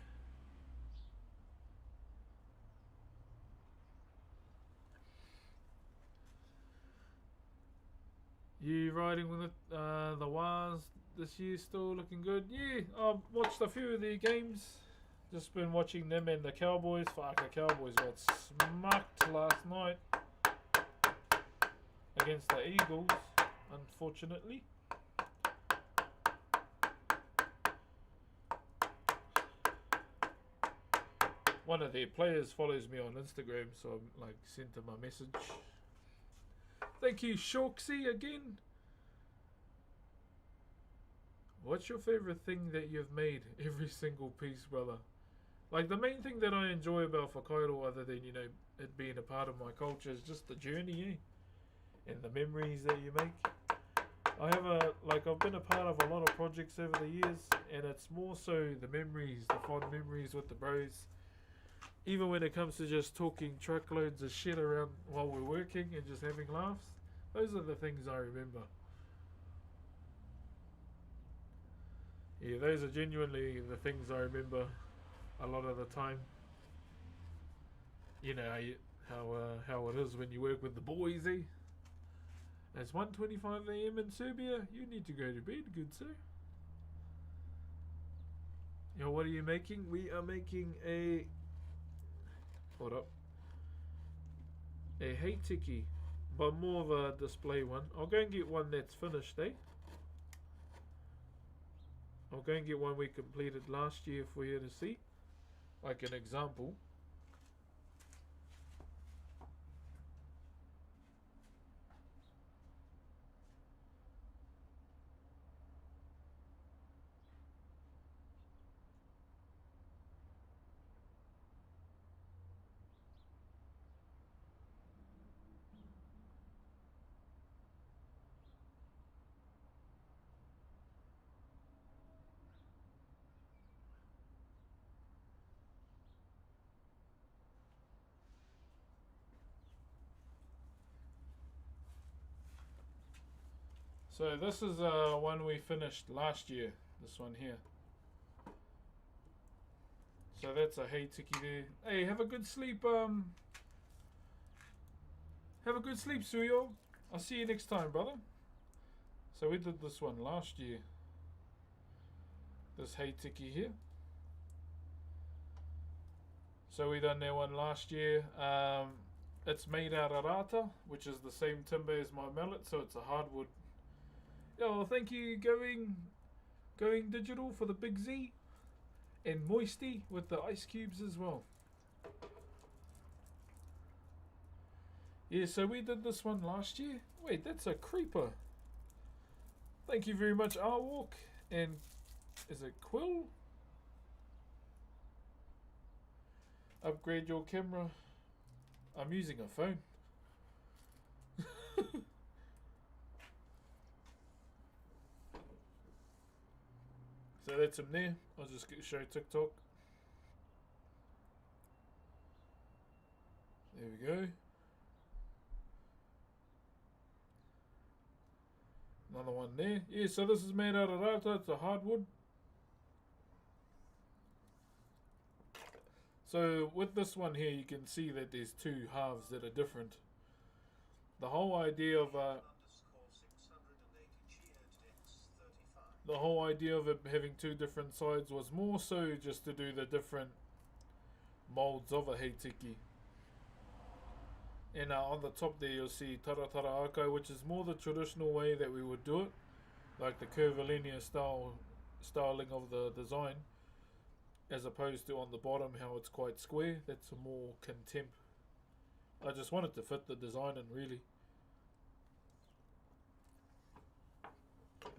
You riding with the Wars this year still looking good? Yeah, I've watched a few of their games. Just been watching them and the Cowboys. Fuck, the Cowboys got smacked last night against the Eagles, unfortunately. One of their players follows me on Instagram, so I'm like sent him a message. Thank you, Shorksy, again. What's your favorite thing that you've made? Every single piece, brother. Like, the main thing that I enjoy about Whakairo, other than, you know, it being a part of my culture, is just the journey, and the memories that you make. I've been a part of a lot of projects over the years, and it's more so the memories, the fond memories with the bros. Even when it comes to just talking truckloads of shit around while we're working and just having laughs, those are the things I remember. Yeah, those are genuinely the things I remember a lot of the time. You know how it is when you work with the boys, eh? It's 1:25 a.m. in Serbia. You need to go to bed, good sir. You know, what are you making? We are making a... Hold up. A heitiki, but more of a display one. I'll go and get one that's finished, eh? I'll go and get one we completed last year for you to see. Like an example. So this is one we finished last year. This one here. So that's a heitiki there. Hey, have a good sleep. Have a good sleep, Suyo. I'll see you next time, brother. So we did this one last year. This heitiki here. So we done that one last year. It's made out of rata, which is the same timber as my mallet, so it's a hardwood. Oh, thank you, going digital for the big Z, and Moisty with the ice cubes as well. Yeah, so we did this one last year. Wait, that's a creeper. Thank you very much, Arwalk. And is it Quill? Upgrade your camera. I'm using a phone. So that's him there. I'll just show TikTok. There we go. Another one there. Yeah, so this is made out of rata. It's a hardwood. So with this one here, you can see that there's two halves that are different. The whole idea of it having two different sides was more so just to do the different molds of a heitiki. And on the top there you'll see taratara akai, which is more the traditional way that we would do it, like the curvilinear styling of the design. as opposed to on the bottom how it's quite square. That's a more contempt. I just wanted to fit the design in, really.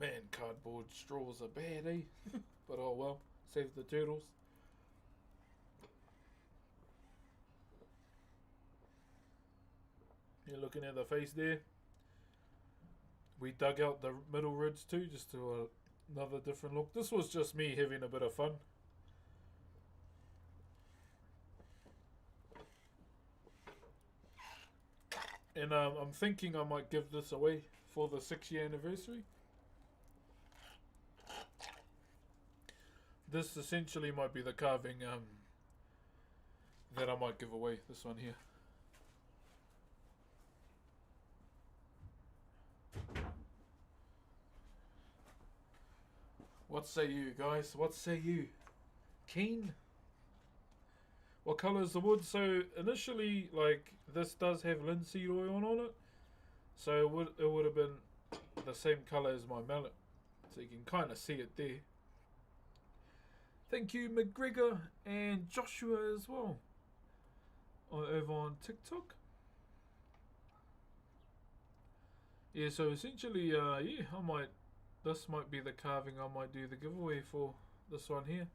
Man, cardboard straws are bad, eh? But oh well, save the turtles. You're looking at the face there. We dug out the middle ridge too, just to another different look. This was just me having a bit of fun. And I'm thinking I might give this away for the 6-year anniversary. This essentially might be the carving that I might give away. This one here. What say you guys? What say you? Keen? What colour is the wood? So initially, like, this does have linseed oil on it, so it would have been the same colour as my mallet, so you can kind of see it there. Thank you, McGregor and Joshua as well, over on TikTok. Yeah, so essentially, yeah, this might be the carving I might do the giveaway for, this one here.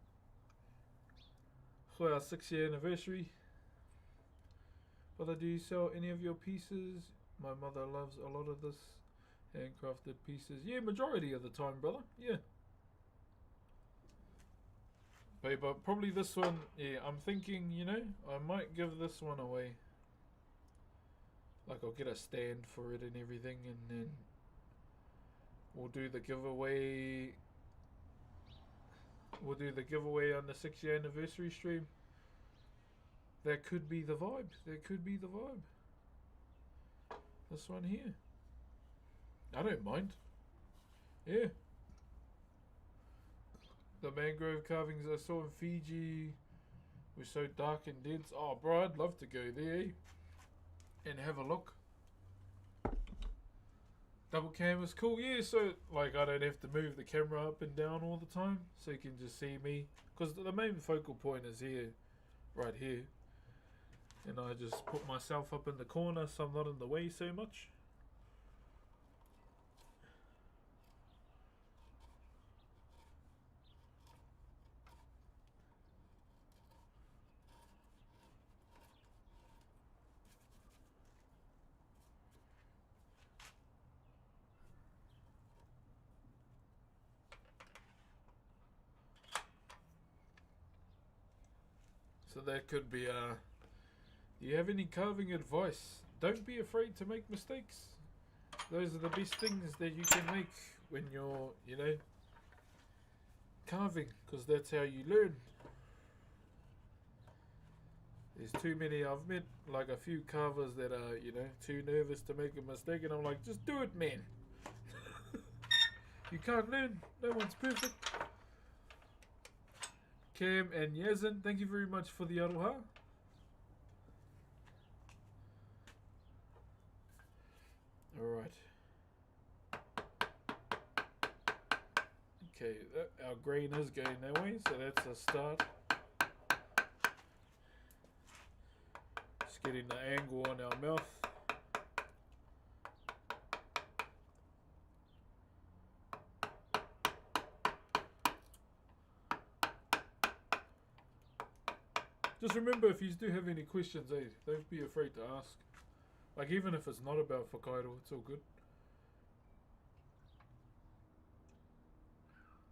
For our 6-year anniversary. Brother, do you sell any of your pieces? My mother loves a lot of this handcrafted pieces. Yeah, majority of the time, brother. Yeah. But probably this one, yeah, I'm thinking, you know, I might give this one away. Like, I'll get a stand for it and everything, and then we'll do the giveaway. We'll do the giveaway on the 6-year anniversary stream. That could be the vibe. That could be the vibe. This one here. I don't mind. Yeah. The mangrove carvings I saw in Fiji were so dark and dense. Oh, bro, I'd love to go there and have a look. Double cam is cool, yeah, so like I don't have to move the camera up and down all the time, so you can just see me, because the main focal point is here, right here, and I just put myself up in the corner so I'm not in the way so much. So that could be, do you have any carving advice? Don't be afraid to make mistakes. Those are the best things that you can make when you're, you know, carving, because that's how you learn. There's too many, I've met like a few carvers that are, you know, too nervous to make a mistake, and I'm like, just do it, man. You can't learn, no one's perfect. Cam and Yazin, thank you very much for the aroha. Alright. Okay, our green is going that way, so that's a start. Just getting the angle on our mouth. Just remember, if you do have any questions, don't be afraid to ask. Like, even if it's not about Whakairo, it's all good.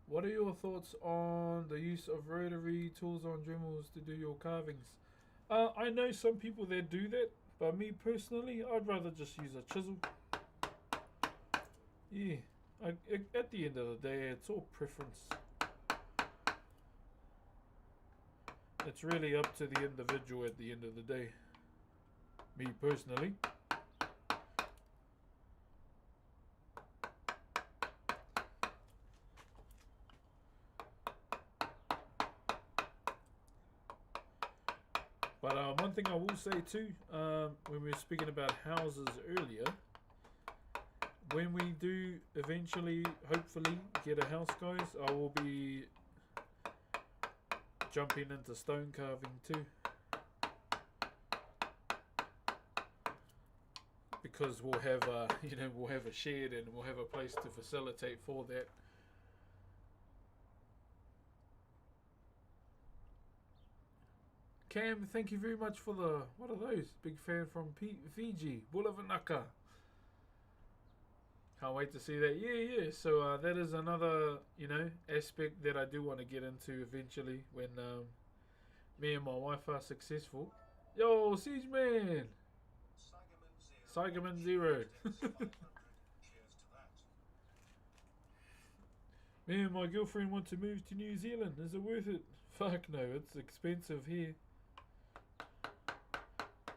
What are your thoughts on the use of rotary tools on Dremels to do your carvings? I know some people that do that, but me personally, I'd rather just use a chisel. Yeah, at the end of the day, it's all preference. It's really up to the individual at the end of the day. Me personally. But one thing I will say too, when we were speaking about houses earlier, when we do eventually, hopefully, get a house, guys, I will be jumping into stone carving too. Because we'll have we'll have a shed and we'll have a place to facilitate for that. Cam, thank you very much for the, what are those? Big fan from Fiji, Bulavanaka. Can't wait to see that. Yeah. So that is another, aspect that I do want to get into eventually when me and my wife are successful. Yo, Siege Man! Saigaman Zero. Me and my girlfriend want to move to New Zealand. Is it worth it? Fuck no, it's expensive here.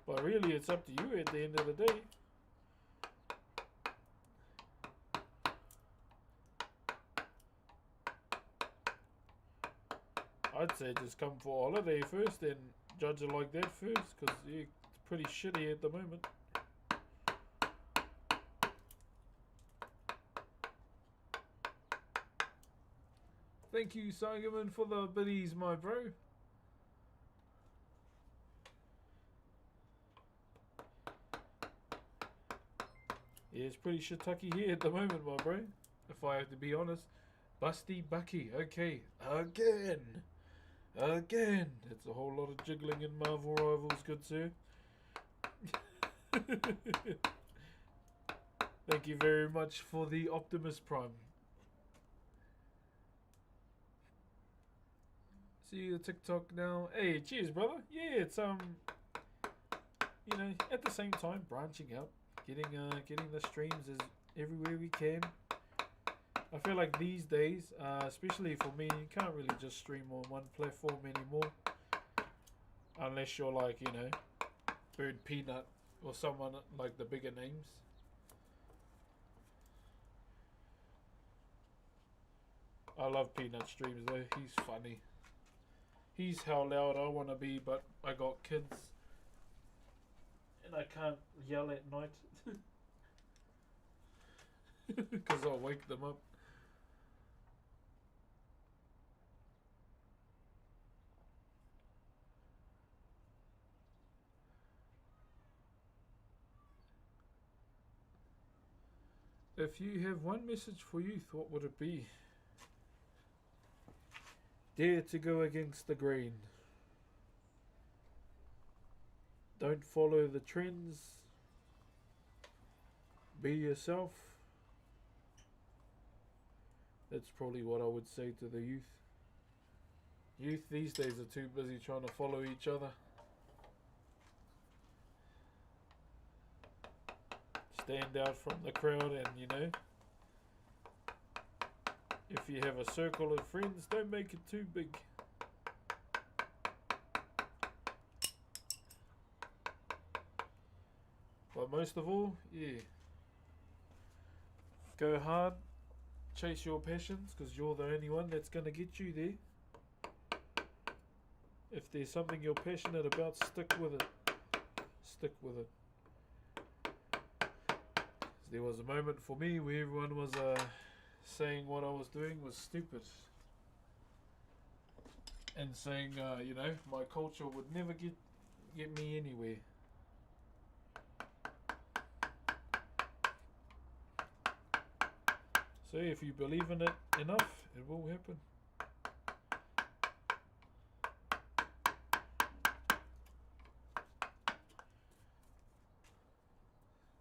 But really, it's up to you at the end of the day. I'd say just come for a holiday first and judge it like that first, because yeah, it's pretty shitty at the moment. Thank you, Saigaman, for the biddies, my bro. Yeah, it's pretty shitucky here at the moment, my bro. If I have to be honest. Busty Bucky, okay. Again. It's a whole lot of jiggling in Marvel Rivals, good sir. Thank you very much for the Optimus Prime. See the TikTok now. Hey, cheers, brother. Yeah, it's at the same time branching out, getting the streams as everywhere we can. I feel like these days, especially for me, you can't really just stream on one platform anymore, unless you're like Bird Peanut or someone like the bigger names. I love Peanut streams though. He's funny. He's how loud I want to be, but I got kids and I can't yell at night because I'll wake them up. If you have one message for youth, what would it be? Dare to go against the grain. Don't follow the trends. Be yourself. That's probably what I would say to the youth. Youth these days are too busy trying to follow each other. Stand out from the crowd and if you have a circle of friends, don't make it too big. But most of all, yeah, go hard, chase your passions, because you're the only one that's going to get you there. If there's something you're passionate about, stick with it. Stick with it. There was a moment for me where everyone was saying what I was doing was stupid, and saying my culture would never get me anywhere. So if you believe in it enough, it will happen.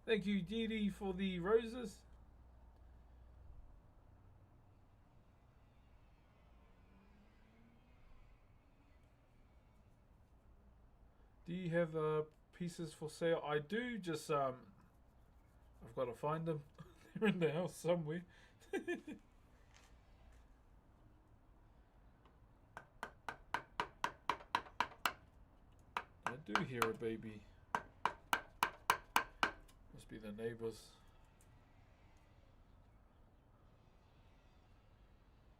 Thank you, Didi, for the roses. Do you have pieces for sale? I do, just I've got to find them. They're in the house somewhere. I do hear a baby. Must be the neighbors.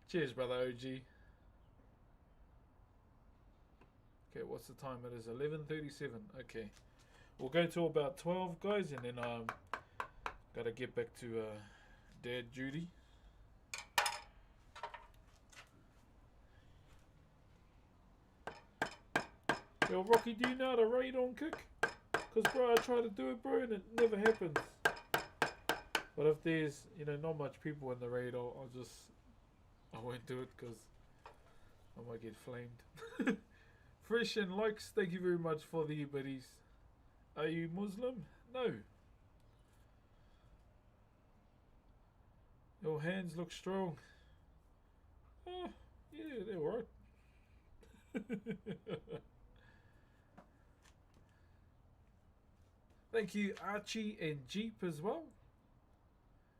Cheers, brother OG. Okay, what's the time? It is 11:37. Okay, we'll go to about 12, guys, and then gotta get back to dad duty. Yo, Rocky, do you know how to raid on kick? Because, bro, I try to do it, bro, and it never happens. But if there's, you know, not much people in the raid, I won't do it because I might get flamed. Fresh and likes, thank you very much for the buddies. Are you Muslim? No. Your hands look strong. Yeah, they're alright. Thank you, Archie and Jeep as well.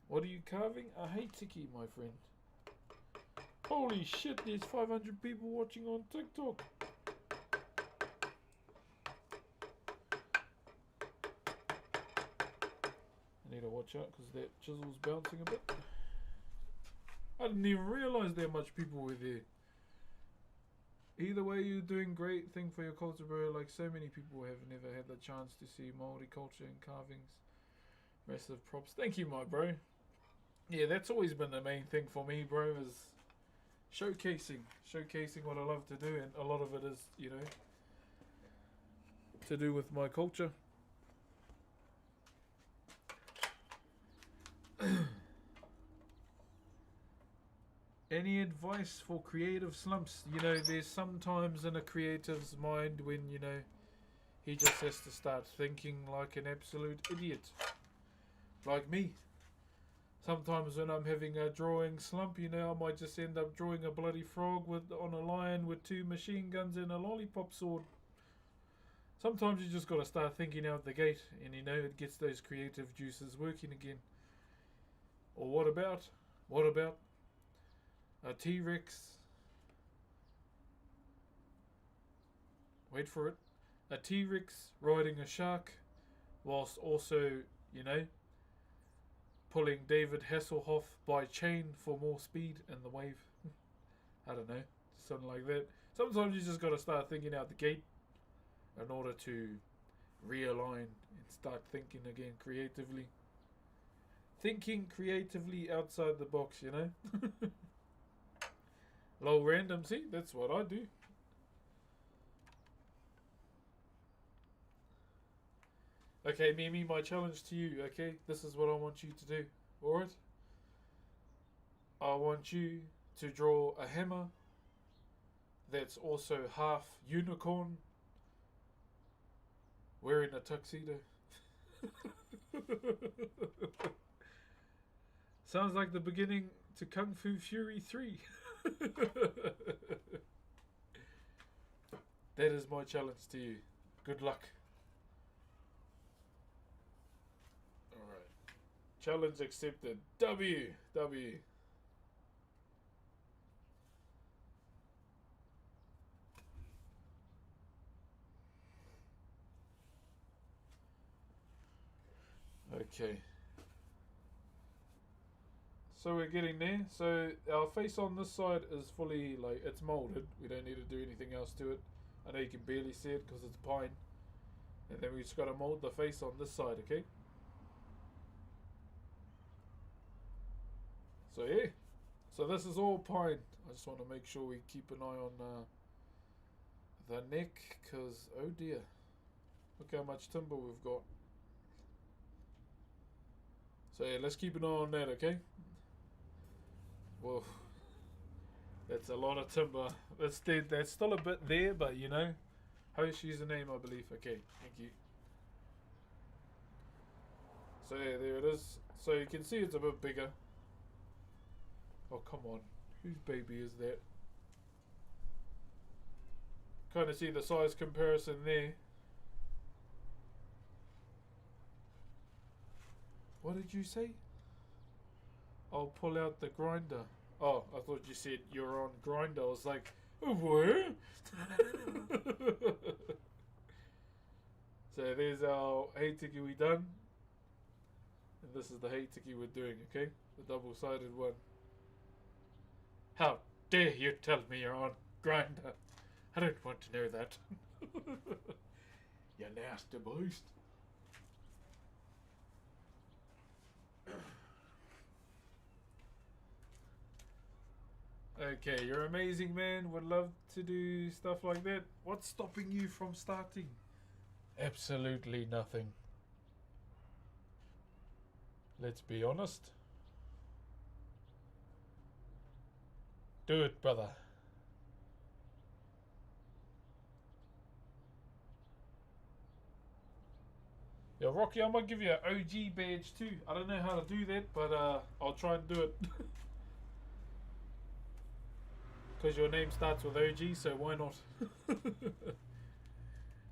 What are you carving? A Haitiki, my friend. Holy shit, there's 500 people watching on TikTok. I need to watch out because that chisel's bouncing a bit. I didn't even realise how much people were there. Either way, you're doing great thing for your culture, bro. Like, so many people have never had the chance to see Maori culture and carvings. Massive props. Thank you, my bro. Yeah, that's always been the main thing for me, bro, is showcasing what I love to do, and a lot of it is, you know, to do with my culture. Any advice for creative slumps? You know, there's sometimes in a creative's mind when, you know, he just has to start thinking like an absolute idiot. Like me. Sometimes when I'm having a drawing slump, you know, I might just end up drawing a bloody frog on a lion with 2 machine guns and a lollipop sword. Sometimes you just got to start thinking out the gate, and you know, it gets those creative juices working again. Or what about a T-Rex? Wait for it. A T-Rex riding a shark, whilst also, you know, pulling David Hasselhoff by chain for more speed in the wave. I don't know, something like that. Sometimes you just got to start thinking out the gate in order to realign and start thinking again creatively. Thinking creatively outside the box, you know. Low random, see, that's what I do. Okay, Mimi, my challenge to you, okay? This is what I want you to do, alright? I want you to draw a hammer that's also half unicorn wearing a tuxedo. Sounds like the beginning to Kung Fu Fury 3. That is my challenge to you. Good luck. Challenge accepted. W. Okay. So we're getting there. So our face on this side is fully, like, it's molded. We don't need to do anything else to it. I know you can barely see it because it's pine. And then we just got to mold the face on this side, okay? So yeah, so this is all pine. I just want to make sure we keep an eye on the neck, because oh dear, look how much timber we've got. So yeah, let's keep an eye on that, okay? Whoa, that's a lot of timber. That's still a bit there, but you know, host username I believe. Okay, thank you. So yeah, there it is. So you can see it's a bit bigger. Oh, come on. Whose baby is that? Kind of see the size comparison there. What did you say? I'll pull out the grinder. Oh, I thought you said you're on grinder. I was like, what? So there's our Haitiki we done. And this is the Haitiki we're doing, okay? The double-sided one. How dare you tell me you're on grinder? I don't want to know that. You nasty beast. Okay, you're amazing, man. Would love to do stuff like that. What's stopping you from starting? Absolutely nothing. Let's be honest. Do it, brother. Yeah, Rocky, I might give you an OG badge too. I don't know how to do that, but I'll try and do it. Because your name starts with OG, so why not? I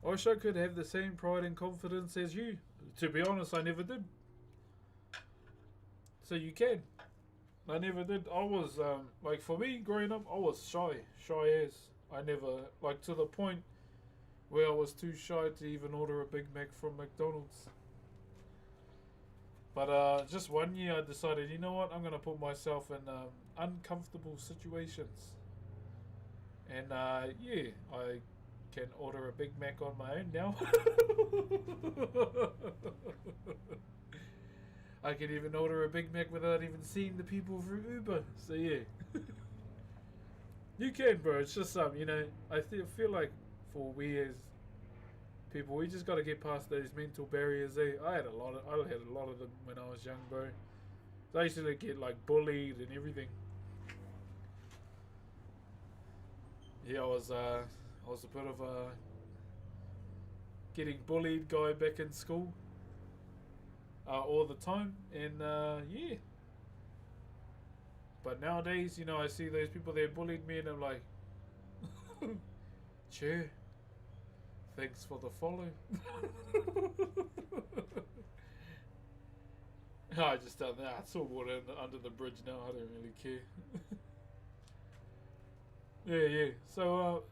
wish I could have the same pride and confidence as you. To be honest, I never did. So you can. I never did. I was, like for me, growing up, I was shy. Shy as. I never, like to the point where I was too shy to even order a Big Mac from McDonald's. But just one year I decided, you know what, I'm going to put myself in uncomfortable situations. And yeah, I can order a Big Mac on my own now. I can even order a Big Mac without even seeing the people through Uber. So yeah. You can, bro. It's just you know, I feel like for we as people, we just got to get past those mental barriers. I had a lot of them when I was young, bro. So I used to get like bullied and everything. Yeah, I was a bit of a getting bullied guy back in school all the time, and yeah. But nowadays, you know, I see those people that bullied me, and I'm like, cheer. Thanks for the follow. I just done that. It's all water under the bridge now. I don't really care. Yeah. So,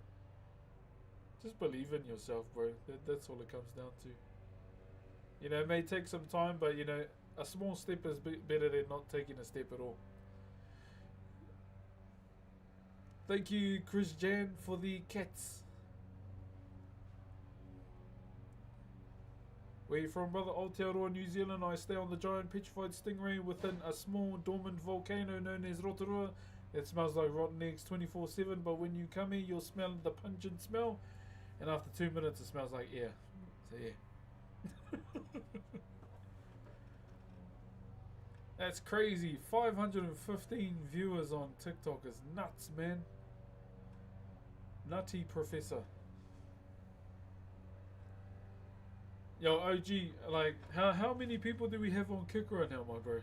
just believe in yourself, bro. That's all it comes down to. You know, it may take some time, but you know, a small step is better than not taking a step at all. Thank you, Chris Jan, for the cats. Where you from, brother? Aotearoa, New Zealand. I stay on the giant petrified stingray within a small dormant volcano known as Rotorua. It smells like rotten eggs 24/7, but when you come here, you'll smell the pungent smell, and after 2 minutes, it smells like air. So yeah. That's crazy. 515 viewers on TikTok is nuts, man. Nutty Professor. Yo, OG, like, how many people do we have on Kick right now, my bro?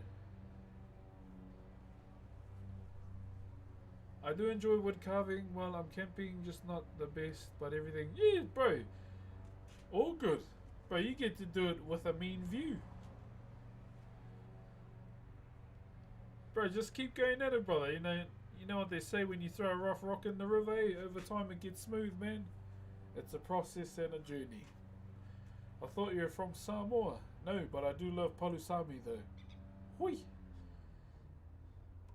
I do enjoy wood carving while I'm camping, just not the best, but everything. Yeah, bro. All good. Bro, you get to do it with a mean view. Bro, just keep going at it, brother. You know what they say when you throw a rough rock in the river, hey, over time it gets smooth, man. It's a process and a journey. I thought you were from Samoa. No, but I do love Palusami though. Hui!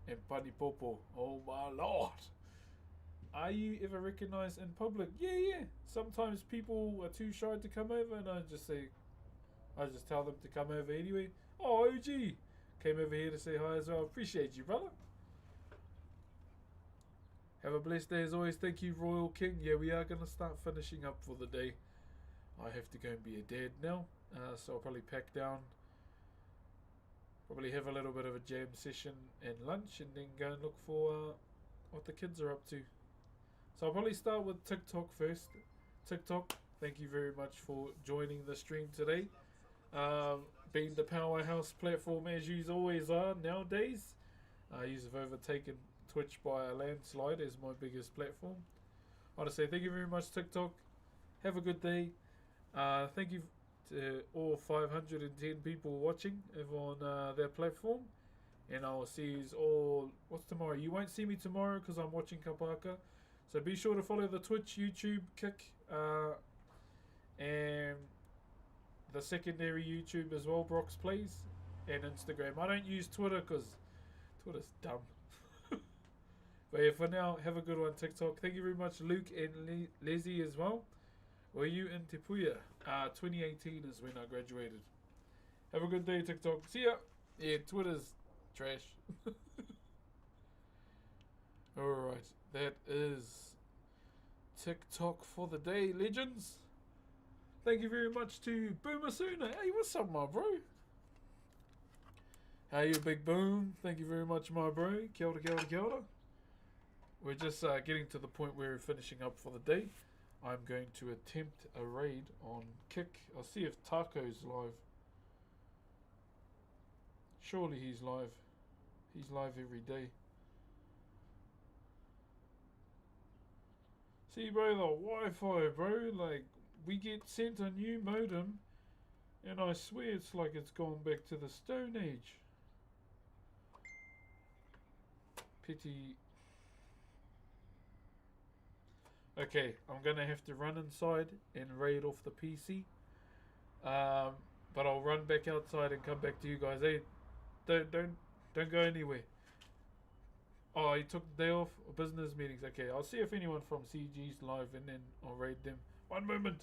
And Panipopo. Oh my lord! Are you ever recognized in public? Yeah. Sometimes people are too shy to come over, and I just tell them to come over anyway. Oh, OG! Came over here to say hi as well. Appreciate you, brother. Have a blessed day as always. Thank you, Royal King. Yeah, we are going to start finishing up for the day. I have to go and be a dad now. So I'll probably pack down. Probably have a little bit of a jam session and lunch, and then go and look for what the kids are up to. So I'll probably start with TikTok first. TikTok, thank you very much for joining the stream today. Being the powerhouse platform as you always are nowadays. You've overtaken Twitch by a landslide as my biggest platform. I want to say thank you very much, TikTok. Have a good day. Thank you to all 510 people watching on their platform. And I will see you all. What's tomorrow? You won't see me tomorrow because I'm watching Kapaka. So be sure to follow the Twitch, YouTube, Kick, and the secondary YouTube as well, Brox Plays, and Instagram. I don't use Twitter because Twitter's dumb. But yeah, for now, have a good one, TikTok. Thank you very much, Luke and Leslie as well. Were you in Te Puia? 2018 is when I graduated. Have a good day, TikTok. See ya. Yeah, Twitter's trash. Alright, that is TikTok for the day, legends. Thank you very much to Boomer Sooner. Hey, what's up, my bro? How you, Big Boom? Thank you very much, my bro. Kia ora, kia ora, kia ora. We're just getting to the point where we're finishing up for the day. I'm going to attempt a raid on Kick. I'll see if Taco's live. Surely he's live. He's live every day. See, bro, the Wi-Fi, bro, like, we get sent a new modem, and I swear it's like it's gone back to the Stone Age. Pity. Okay, I'm gonna have to run inside and raid off the PC. But I'll run back outside and come back to you guys. Hey, don't go anywhere. Oh, he took the day off. Business meetings. Okay, I'll see if anyone from CG's live and then I'll raid them. One moment.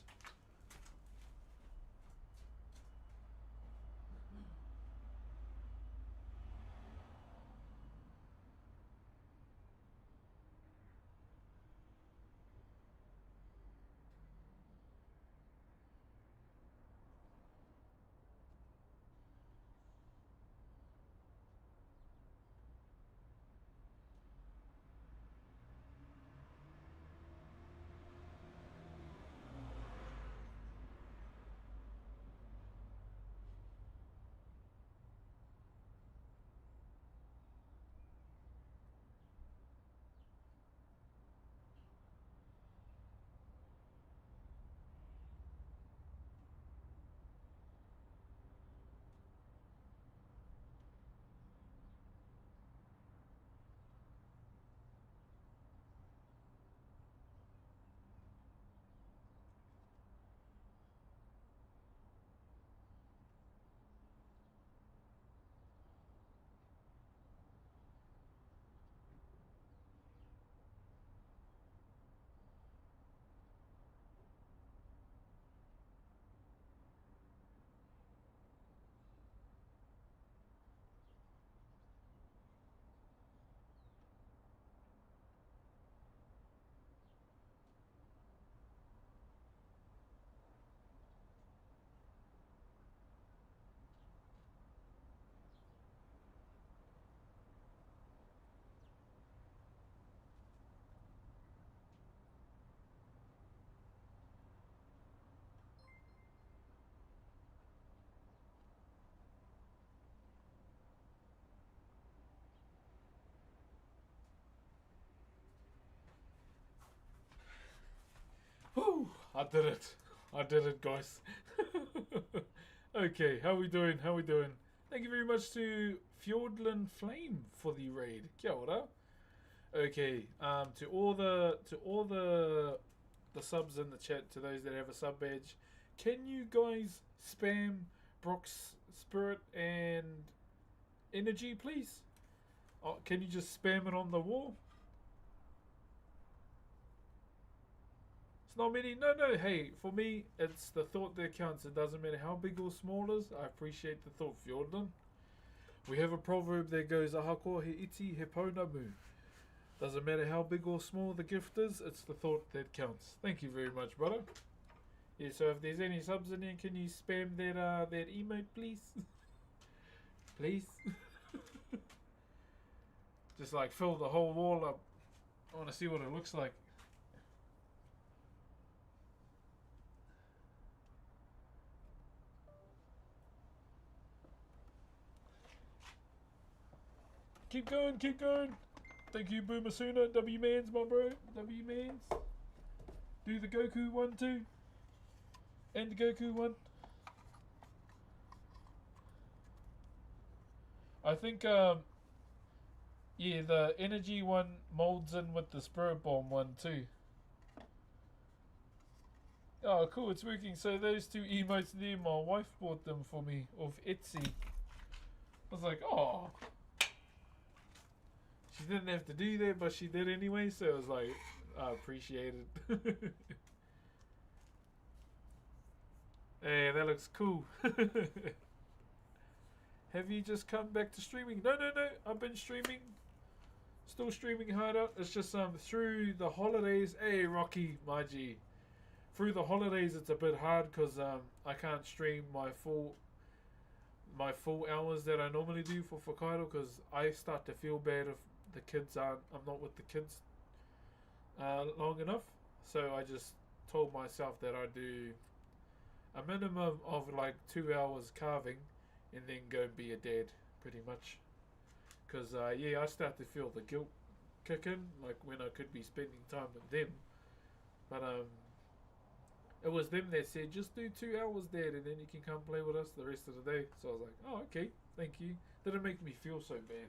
Whew, I did it, guys. Okay, how we doing? Thank you very much to Fjordland Flame for the raid. Kia ora. Okay, to all the subs in the chat, to those that have a sub badge, can you guys spam Brock's Spirit and Energy, please? Oh, can you just spam it on the wall? Not many. No. Hey, for me, it's the thought that counts. It doesn't matter how big or small it is. I appreciate the thought, Fjordland. We have a proverb that goes, "Ahako he iti he pounamu." Doesn't matter how big or small the gift is. It's the thought that counts. Thank you very much, brother. Yeah. So if there's any subs in there, can you spam that emote, please? Please. Just like fill the whole wall up. I want to see what it looks like. Keep going. Thank you, Boomer Sooner. W-Mans, my bro. W-Mans. Do the Goku one too. And the Goku one. I think, yeah, the energy one molds in with the Spirit Bomb one too. Oh, cool, it's working. So those two emotes there, my wife bought them for me off Etsy. I was like, oh. She didn't have to do that, but she did anyway, so it was like, I appreciate it. Hey, that looks cool. Have you just come back to streaming? No. I've been streaming Still streaming hard out. It's just through the holidays. Hey, Rocky, my G. Through the holidays, it's a bit hard because I can't stream my full hours that I normally do for Whakairo because I start to feel bad if the kids aren't. I'm not with the kids long enough. So I just told myself that I do a minimum of like 2 hours carving, and then go and be a dad, pretty much. Because yeah, I start to feel the guilt kick in, like when I could be spending time with them. But it was them that said, just do 2 hours, Dad, and then you can come play with us the rest of the day. So I was like, oh, okay, thank you. Didn't make me feel so bad.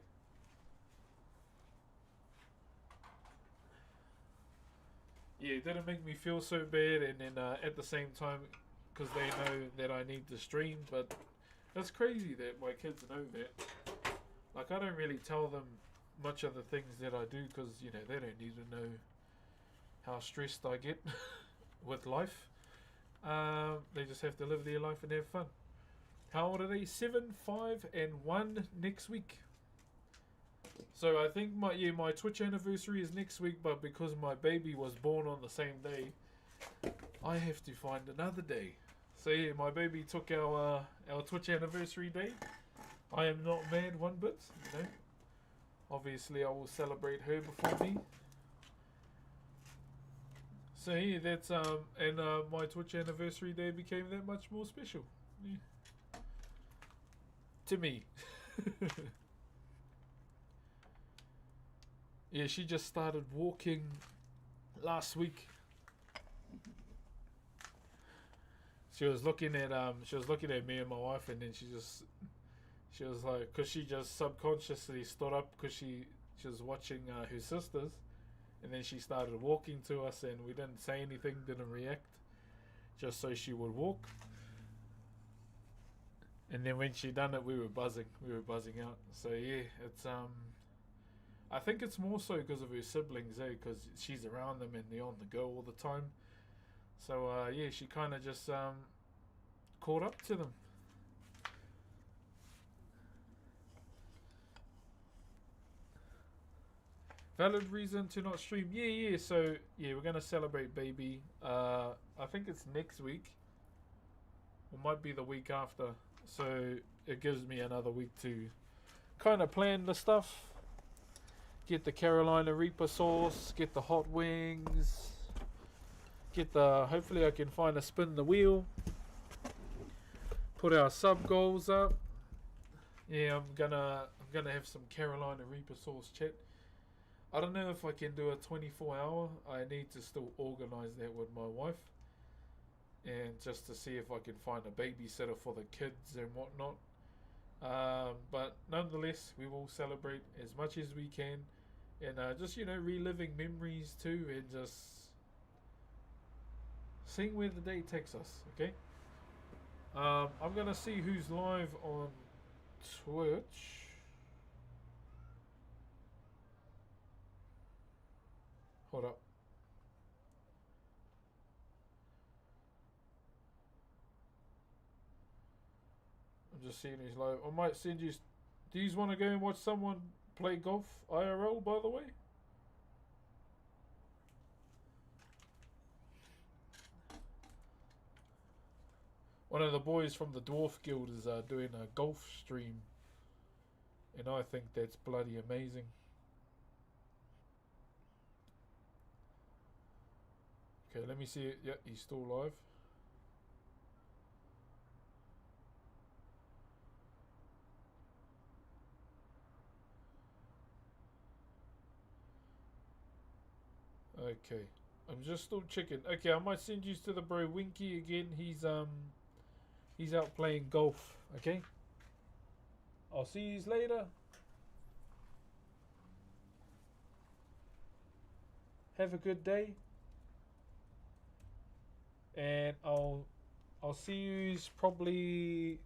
Yeah, it didn't make me feel so bad, and then at the same time, because they know that I need to stream, but that's crazy that my kids know that. Like, I don't really tell them much of the things that I do, because, you know, they don't need to know how stressed I get with life. They just have to live their life and have fun. How old are they? 7, 5, and 1 next week. So I think my Twitch anniversary is next week, but because my baby was born on the same day, I have to find another day. So yeah, my baby took our Twitch anniversary day. I am not mad one bit, you know. Obviously, I will celebrate her before me. So yeah, that's and my Twitch anniversary day became that much more special. Yeah. To me. Yeah, she just started walking last week. She was looking at me and my wife, and then she was like, cause she just subconsciously stood up because she was watching her sisters, and then she started walking to us, and we didn't say anything, didn't react, just so she would walk. And then when she done it, we were buzzing out. So yeah, it's I think it's more so because of her siblings, because she's around them and they're on the go all the time. So yeah, she kind of just caught up to them. Valid reason to not stream. Yeah. So yeah, we're gonna celebrate baby. I think it's next week. It might be the week after. So it gives me another week to kind of plan the stuff. Get the Carolina Reaper sauce. Get the hot wings. Hopefully I can find a spin the wheel. Put our sub goals up. Yeah, I'm gonna have some Carolina Reaper sauce, chat. I don't know if I can do a 24-hour. I need to still organize that with my wife, and just to see if I can find a babysitter for the kids and whatnot. But nonetheless, we will celebrate as much as we can, and just reliving memories too, and just seeing where the day takes us. Okay. I'm gonna see who's live on Twitch. Hold up. I'm just seeing who's live. I might send you. Do you want to go and watch someone play golf IRL, by the way? One of the boys from the Dwarf Guild is doing a golf stream, and I think that's bloody amazing. Okay, let me see it. Yeah, he's still live. Okay, I'm just still checking. Okay, I might send you to the bro Winky again. He's out playing golf. Okay, I'll see you later. Have a good day, and I'll see you probably